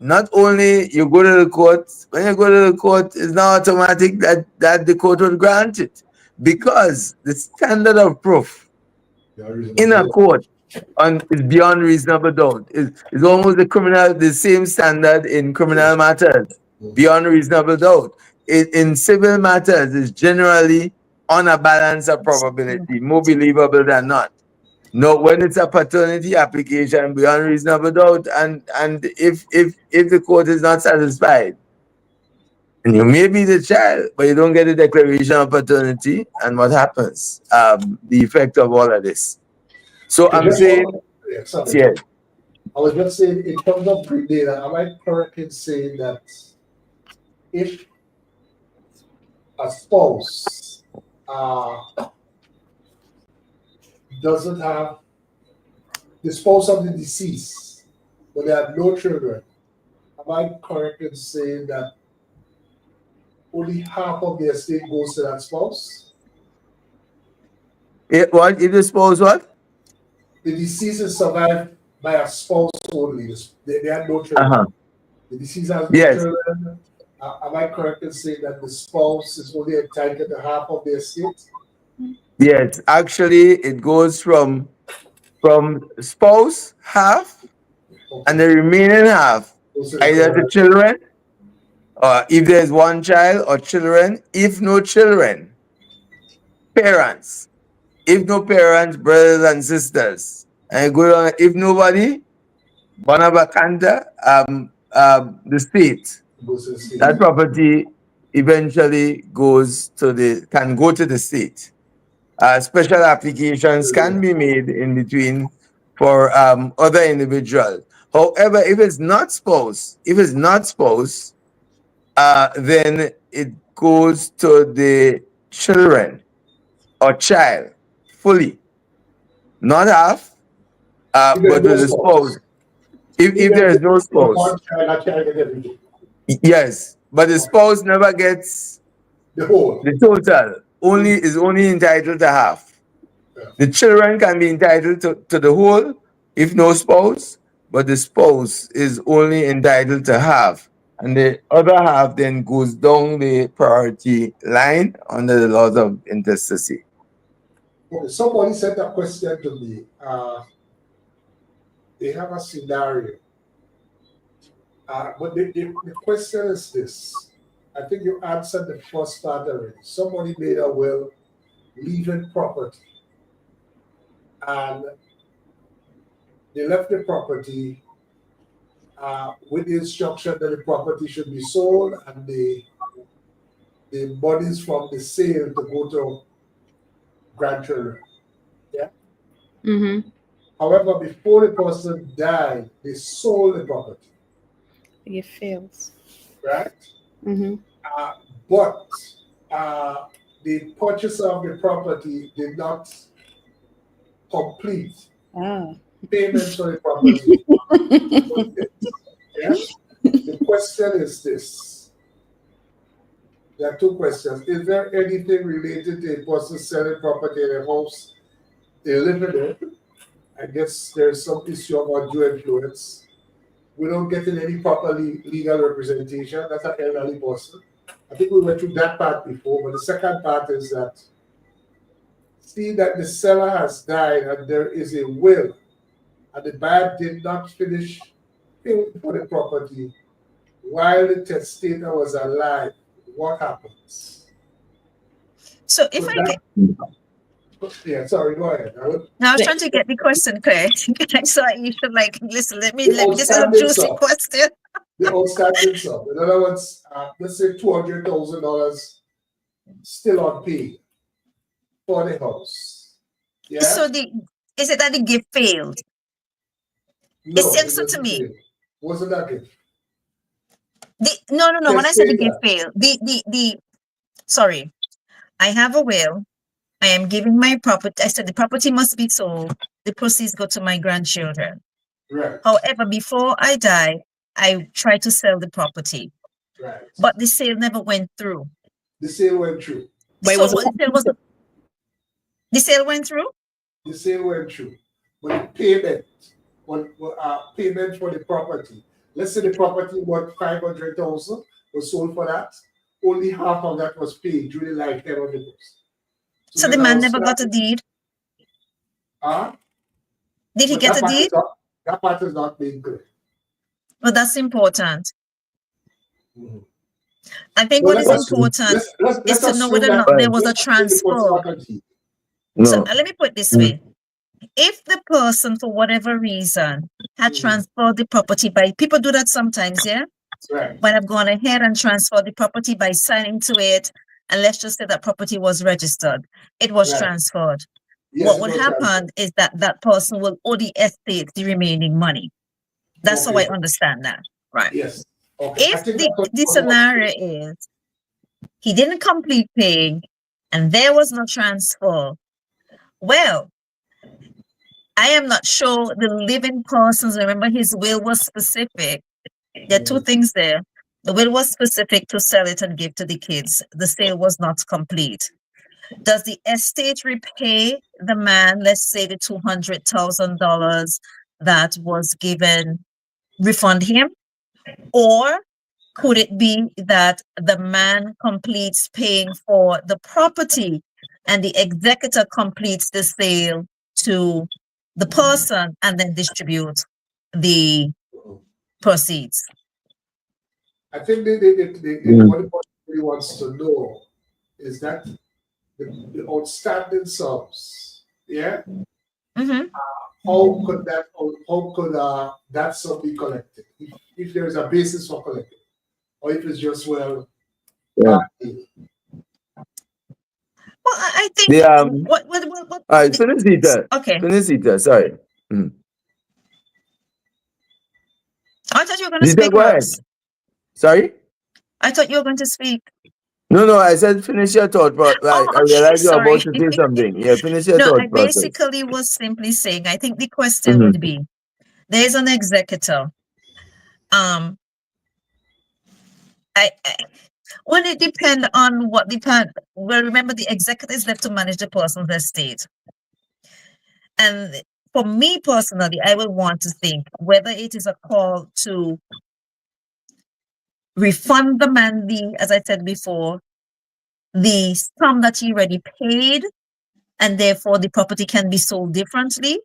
not only you go to the court, when you go to the court, it's not automatic that the court will grant it, because the standard of proof in a court is beyond reasonable doubt. It's almost the same standard in criminal matters, beyond reasonable doubt. In civil matters, it's generally on a balance of probability, more believable than not. No, when it's a paternity application beyond reasonable doubt, and if the court is not satisfied, and you may be the child, but you don't get a declaration of paternity, and what happens? The effect of all of this. So Okay, I'm saying, yeah, sorry. yes. I was just saying, in terms of data, am I correct in saying that if a spouse doesn't have the spouse of the deceased, but they have no children, am I correct in saying that only half of the estate goes to that spouse? What if the spouse what? The deceased is survived by a spouse only. They had no children. Uh-huh. The deceased has no Yes. children. Am I correct in saying that the spouse is only entitled to half of the estate? Yes, actually, it goes from spouse half, and the remaining half either to children, or if there's one child, or children. If no children, parents. If no parents, brothers and sisters. And go on. If nobody, Bonavacanta, the state. That property eventually can go to the state. Special applications can be made in between for other individuals. However, if it's not spouse, then it goes to the children or child fully, not half, but to the spouse. If there is no spouse, yes, but the spouse never gets the whole. The total is only entitled to half. Yeah. The children can be entitled to the whole if no spouse, but the spouse is only entitled to half. And the other half then goes down the priority line under the laws of intestacy. Okay, somebody sent a question to me. They have a scenario. But the question is this. I think you answered the first part already. Somebody made a will leaving property. And they left the property with the instruction that the property should be sold and the monies from the sale to go to grandchildren. Yeah. Mm-hmm. However, before the person died, they sold the property. It fails. Right? Mm-hmm. But the purchaser of the property did not complete payments for the property. Yeah? The question is this. There are two questions. Is there anything related to a person selling property in a house they live in it? I guess there's some issue of undue influence. We don't get in any proper legal representation. That's an elderly person. I think we went through that part before, but the second part is that see that the seller has died and there is a will, and the buyer did not finish paying for the property while the testator was alive. What happens? So if I get, yeah, sorry, go ahead. now I was trying to get the question correct. So you should listen. Let me this is a juicy question. The outstanding sum. In other words, let's say $200,000 still unpaid for the house. Yeah. So is it that the gift failed? No, it's answer to me. Wasn't that gift? No. When I said the gift failed, sorry, I have a will. I am giving my property. I said the property must be sold. The proceeds go to my grandchildren. Right. However, before I die, I tried to sell the property. Right. But the sale never went through. The sale went through. But the sale went through? The sale went through. But the payment for the property. Let's say the property worth $500,000 was sold for that. Only half of that was paid during the lifetime of the person. So the man never got a deed? Did he get a deed? That part is not being clear. Well, that's important. Mm-hmm. I think what is important is to know whether or not there was a transfer. No. So let me put it this way. if the person, for whatever reason, had transferred the property by, people do that sometimes, yeah? Right. Might have gone ahead and transferred the property by signing to it, and let's just say that property was registered. It was Right. transferred. Yes, What it would was happen transferred. is that person will owe the estate the remaining money. That's how I Okay. understand that, right? Yes. Okay. I If think the that's what scenario is he didn't complete paying and there was no transfer, well, I am not sure the living persons, remember his will was specific. There are two things there. The will was specific to sell it and give to the kids. The sale was not complete. Does the estate repay the man, let's say the $200,000 that was given, refund him? Or could it be that the man completes paying for the property and the executor completes the sale to the person and then distribute the proceeds? I think what the person really wants to know is that the outstanding sums, yeah, Mm-hmm. how could that sum be collected? If there is a basis for collecting, or if it's just Yeah. Well, I think The what all right, finish Zita. okay. Finish Zita, sorry. I thought you were going to Zita, speak, go ahead. Rugs. Sorry? I thought you were going to speak. No, I said finish your thought, but I Okay, realize you're sorry. about to say something. Yeah, finish your No, I thought process. basically was simply saying, I think the question would be, there's an executor. Well, it depends on what well, remember the executor is left to manage the person's estate. And for me personally, I would want to think whether it is a call to refund the man as I said before, the sum that he already paid, and therefore the property can be sold differently,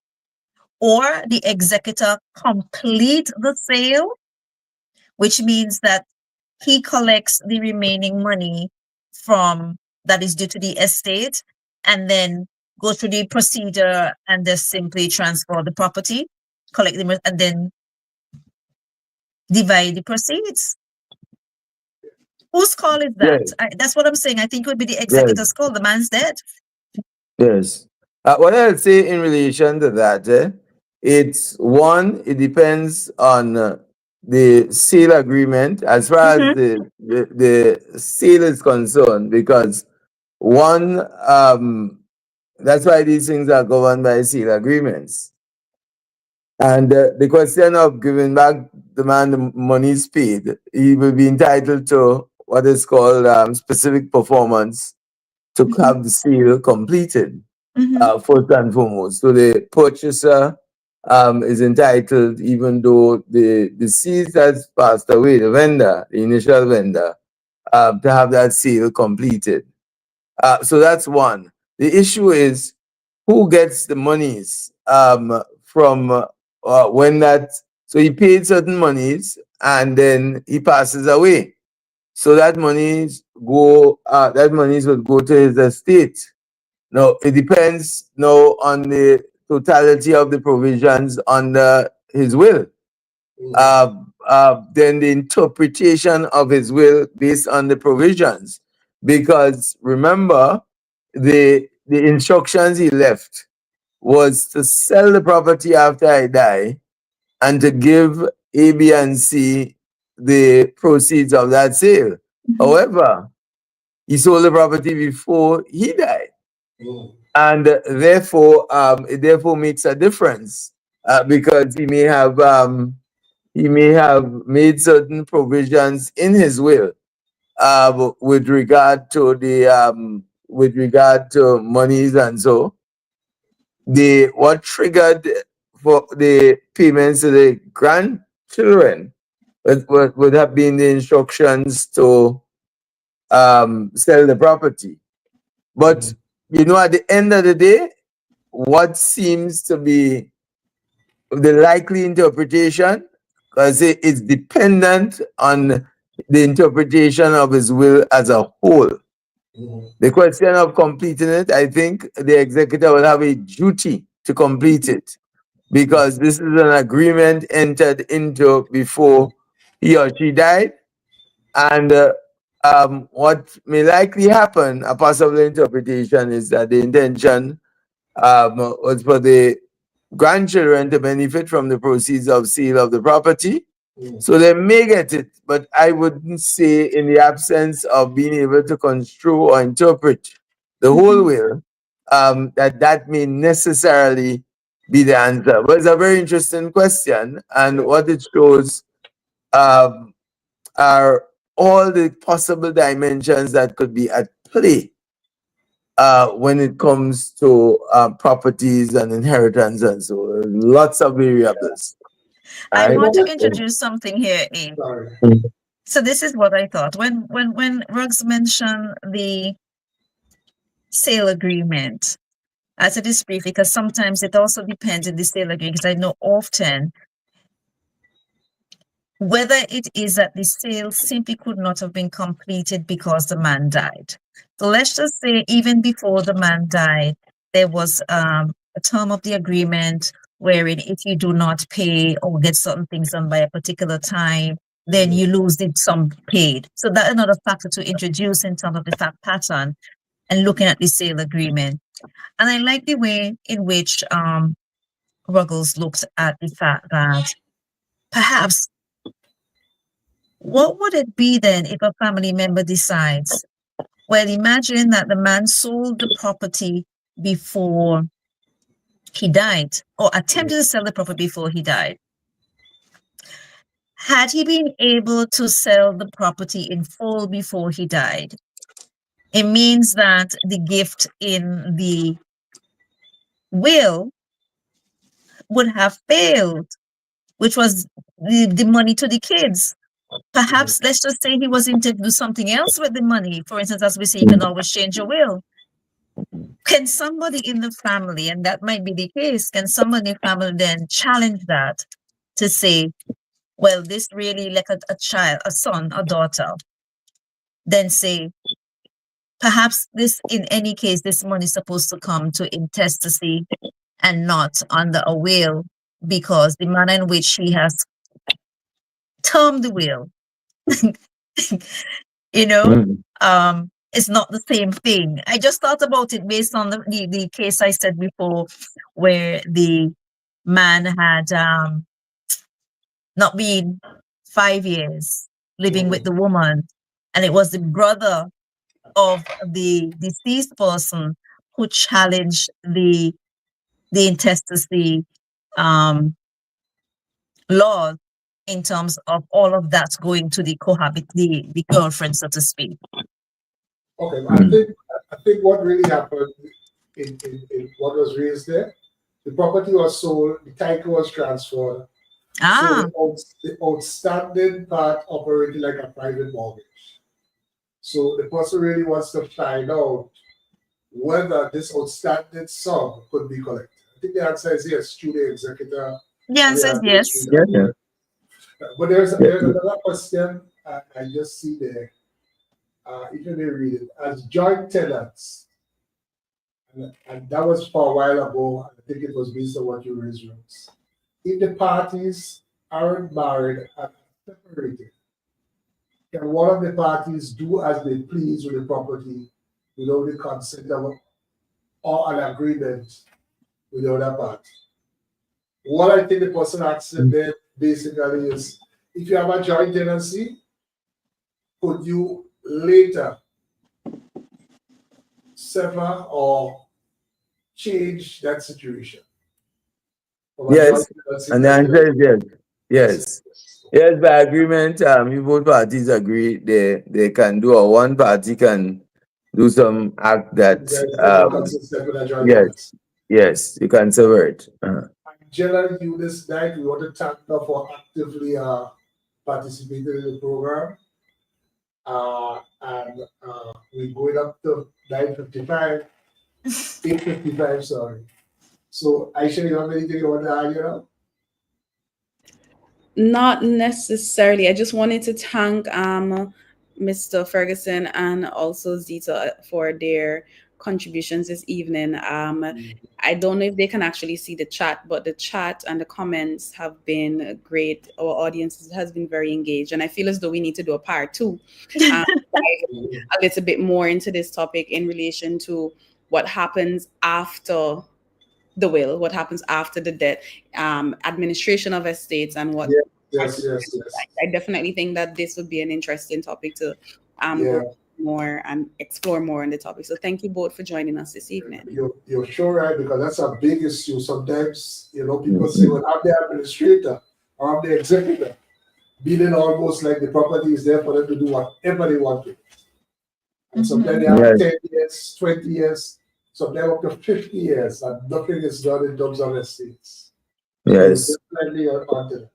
or the executor complete the sale, which means that he collects the remaining money from that is due to the estate and then go through the procedure and just simply transfer the property, collect them, and then divide the proceeds. Whose call is that? Yes. That's what I'm saying. I think it would be the executor's call. The man's dead. Yes. What I'll say in relation to that, it's one, it depends on the sale agreement as far as the sale is concerned, because one, that's why these things are governed by sale agreements. And the question of giving back the man the monies paid, he will be entitled to what is called specific performance to have the sale completed, first and foremost. So the purchaser is entitled, even though the deceased has passed away, the vendor, the initial vendor, to have that sale completed. So that's one. The issue is who gets the monies from when that. So he paid certain monies and then he passes away. So that monies would go to his estate. Now it depends now on the totality of the provisions under his will. Then the interpretation of his will based on the provisions, because remember the instructions he left was to sell the property after I die and to give A, B, and C the proceeds of that sale. However, he sold the property before he died. And therefore, it therefore makes a difference because he may have made certain provisions in his will with regard to monies, and so what triggered for the payments to the grandchildren would have been the instructions to sell the property. But at the end of the day, what seems to be the likely interpretation, because it's dependent on the interpretation of his will as a whole. The question of completing it, I think the executor will have a duty to complete it, because this is an agreement entered into before he or she died. And what may likely happen, a possible interpretation, is that the intention was for the grandchildren to benefit from the proceeds of sale of the property. So they may get it, but I wouldn't say, in the absence of being able to construe or interpret the whole will, that may necessarily be the answer. But it's a very interesting question, and what it shows are all the possible dimensions that could be at play when it comes to properties and inheritance, and so lots of variables. I Right? want to introduce something here, Abe. Sorry. So this is what I thought. When Ruggs mentioned the sale agreement, I said this briefly because sometimes it also depends on the sale agreement, because I know often whether it is that the sale simply could not have been completed because the man died. So let's just say even before the man died, there was a term of the agreement wherein if you do not pay or get certain things done by a particular time, then you lose the sum paid. So that's another factor to introduce in terms of the fact pattern and looking at the sale agreement. And I like the way in which Ruggles looks at the fact that perhaps what would it be then if a family member decides, well, imagine that the man sold the property before he died, or attempted to sell the property before he died. Had he been able to sell the property in full before he died, it means that the gift in the will would have failed, which was the money to the kids. Perhaps let's just say he was intending to do something else with the money. For instance, as we say, you can always change your will. Can somebody in the family, and that might be the case, can somebody in the family then challenge that to say, well, this really like a child, a son, a daughter, then say, perhaps this, in any case, this money is supposed to come to intestacy and not under a will, because the manner in which he has termed the will, you know, it's not the same thing. I just thought about it based on the case I said before, where the man had not been 5 years living with the woman, and it was the brother of the deceased person who challenged the intestacy law in terms of all of that going to the the girlfriend, so to speak. Okay, I think what really happened in what was raised there, the property was sold, the title was transferred. So the outstanding part operated like a private mortgage. So the person really wants to find out whether this outstanding sum could be collected. I think the answer is yes, through the executor. The answer is yes. Yeah. But there's another question I just see there. If you may read it, as joint tenants, and that was for a while ago. I think it was based on what you raised, Rose. If the parties aren't married and separated, can one of the parties do as they please with the property without the consent of or an agreement with the other party? What I think the person asking there basically is, if you have a joint tenancy, could you later sever or change that situation? Yes, and the answer is yes. Yes. Yes, by agreement, if both parties agree, they can do, or one party can do some act that yes, you can sever it. Generally, you this night we want to thank her for actively participating in the program. And we're going up to 9:55, 8:55, sorry. So Aisha, you have anything you want to add here? Not necessarily. I just wanted to thank Mr. Ferguson and also Zita for their contributions this evening. I don't know if they can actually see the chat, but the chat and the comments have been great. Our audience has been very engaged, and I feel as though we need to do a part two, dive a little bit more into this topic in relation to what happens after the will, what happens after the death, administration of estates, and what. Yes. I definitely think that this would be an interesting topic to Yeah. go more and explore more on the topic. So thank you both for joining us this evening. You're sure right, because that's a big issue. Sometimes, people say, well, I'm the administrator or I'm the executor, meaning almost like the property is there for them to do whatever they want to. And sometimes they have 10 years, 20 years, sometimes up to 50 years, and nothing is done in terms of estates. Yes. So definitely onto that.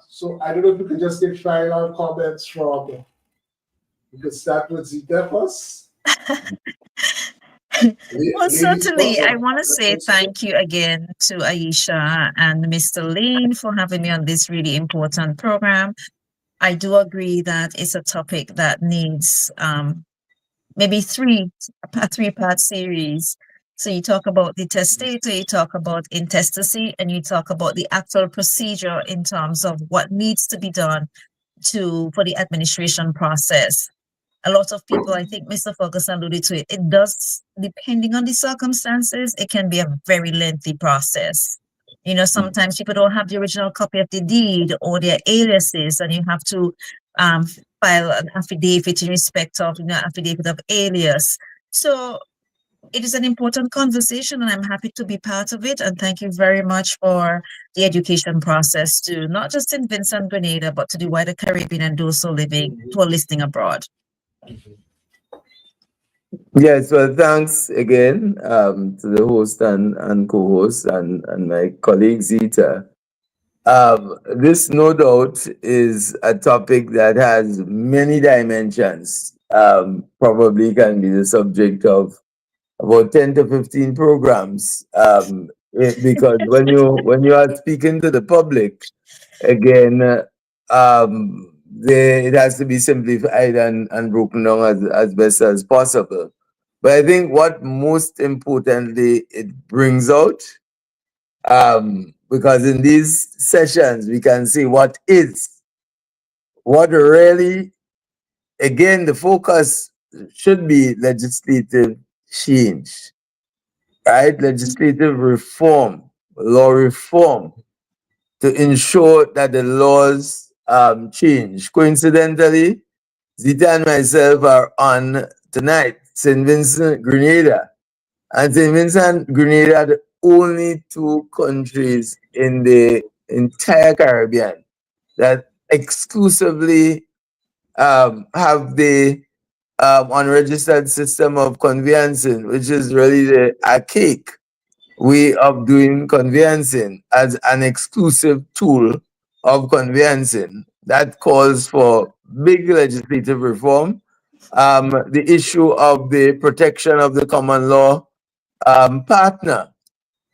So I don't know if you could just take final comments from, you could start with Zita first. Well, certainly, I want to say thank you again to Aisha and Mr. Layne for having me on this really important program. I do agree that it's a topic that needs maybe a three-part series. So you talk about the testator, you talk about intestacy, and you talk about the actual procedure in terms of what needs to be done for the administration process. A lot of people, I think Mr. Ferguson alluded to it, it does, depending on the circumstances, it can be a very lengthy process. Sometimes people don't have the original copy of the deed or their aliases, and you have to file an affidavit in respect of, affidavit of alias. So it is an important conversation, and I'm happy to be part of it. And thank you very much for the education process to not just in Vincent, Grenada, but to the wider Caribbean and those who are listening abroad. Yes, well, thanks again to the host and co-host and my colleague Zita. This, no doubt, is a topic that has many dimensions. Probably can be the subject of about 10 to 15 programs. Because when you are speaking to the public, again, it has to be simplified and broken down as best as possible. But I think what most importantly it brings out, because in these sessions we can see what really, again, the focus should be legislative change, right? Legislative reform, law reform, to ensure that the laws change. Coincidentally, Zita and myself are on tonight, St. Vincent, Grenada. And St. Vincent, Grenada are the only two countries in the entire Caribbean that exclusively have the unregistered system of conveyancing, which is really the archaic way of doing conveyancing as an exclusive tool of conveyancing. That calls for big legislative reform. The issue of the protection of the common law partner,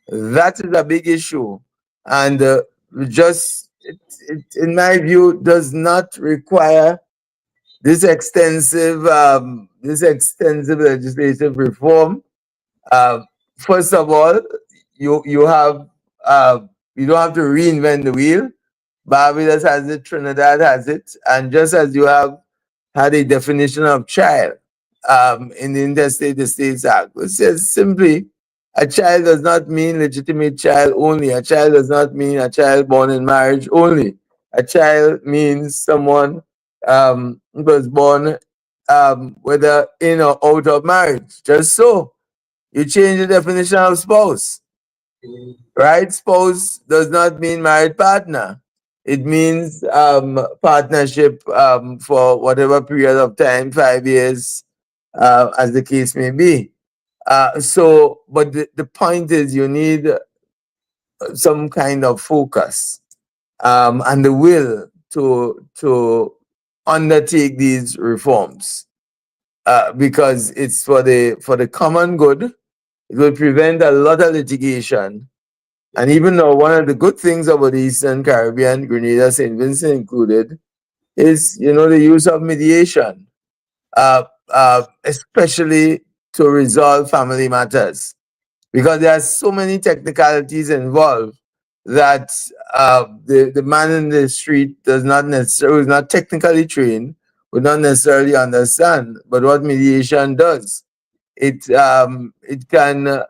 that is a big issue. And it, in my view, does not require this extensive legislative reform. First of all, you don't have to reinvent the wheel. Barbados has it, Trinidad has it, and just as you have had a definition of child in the Interstate Estates Act, which says simply a child does not mean legitimate child only. A child does not mean a child born in marriage only. A child means someone who was born whether in or out of marriage. Just so. You change the definition of spouse, right? Spouse does not mean married partner. It means partnership for whatever period of time, 5 years, as the case may be. But the point is you need some kind of focus and the will to undertake these reforms because it's for the common good. It will prevent a lot of litigation. And even though one of the good things about the Eastern Caribbean, Grenada, St. Vincent included, is, the use of mediation, especially to resolve family matters, because there are so many technicalities involved that the man in the street who's not technically trained, would not necessarily understand. But what mediation does, it can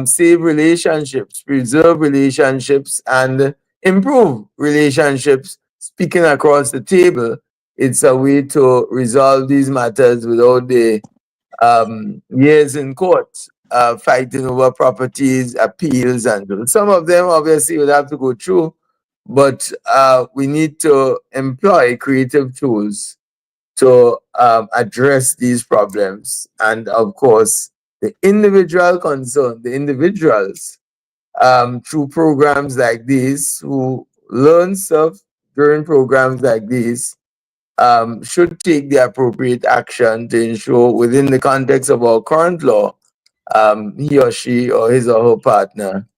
save relationships, preserve relationships, and improve relationships. Speaking across the table, it's a way to resolve these matters without the years in court, fighting over properties, appeals, and some of them obviously would have to go through. But we need to employ creative tools to address these problems. And of course, the individual concern, the individuals, through programs like these, who learn stuff during programs like these, should take the appropriate action to ensure, within the context of our current law, he or she or his or her partner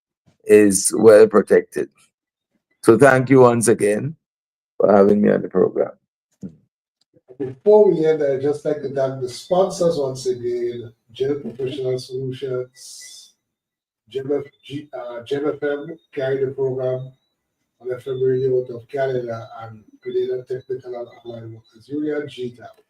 is well protected. So thank you once again for having me on the program. Before we end, I'd just like to thank the sponsors once again: Jail Professional Solutions, JMFM carried the program on FM radio out of Canada, and Grenada Technical and Allied Workers Union, GTAP.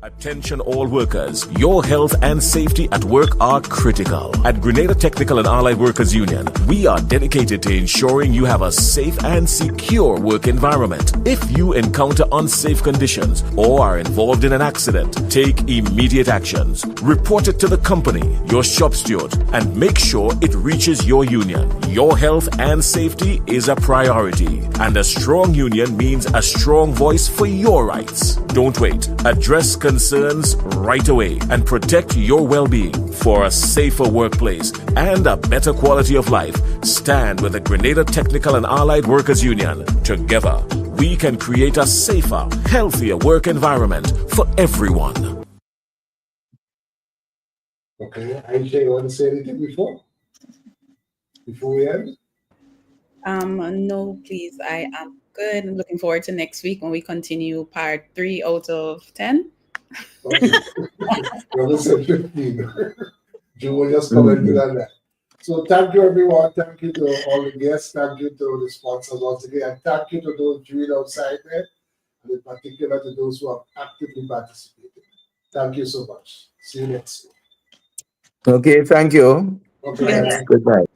Attention all workers, your health and safety at work are critical. At Grenada Technical and Allied Workers Union, we are dedicated to ensuring you have a safe and secure work environment. If you encounter unsafe conditions or are involved in an accident, take immediate actions. Report it to the company, your shop steward, and make sure it reaches your union. Your health and safety is a priority, and a strong union means a strong voice for your rights. Don't wait. Address concerns right away and protect your well-being. For a safer workplace and a better quality of life, stand with the Grenada Technical and Allied Workers Union. Together, we can create a safer, healthier work environment for everyone. Okay, Aisha, you want to say anything before we end? No, please. I am good. I'm looking forward to next week when we continue part 3 out of 10. Okay. Brother said 15. Joe will just commented on that. So thank you, everyone. Thank you to all the guests. Thank you to the sponsors once again. And thank you to those viewing outside there, and in particular to those who have actively participated. Thank you so much. See you next week. Okay, thank you. Okay. Good night.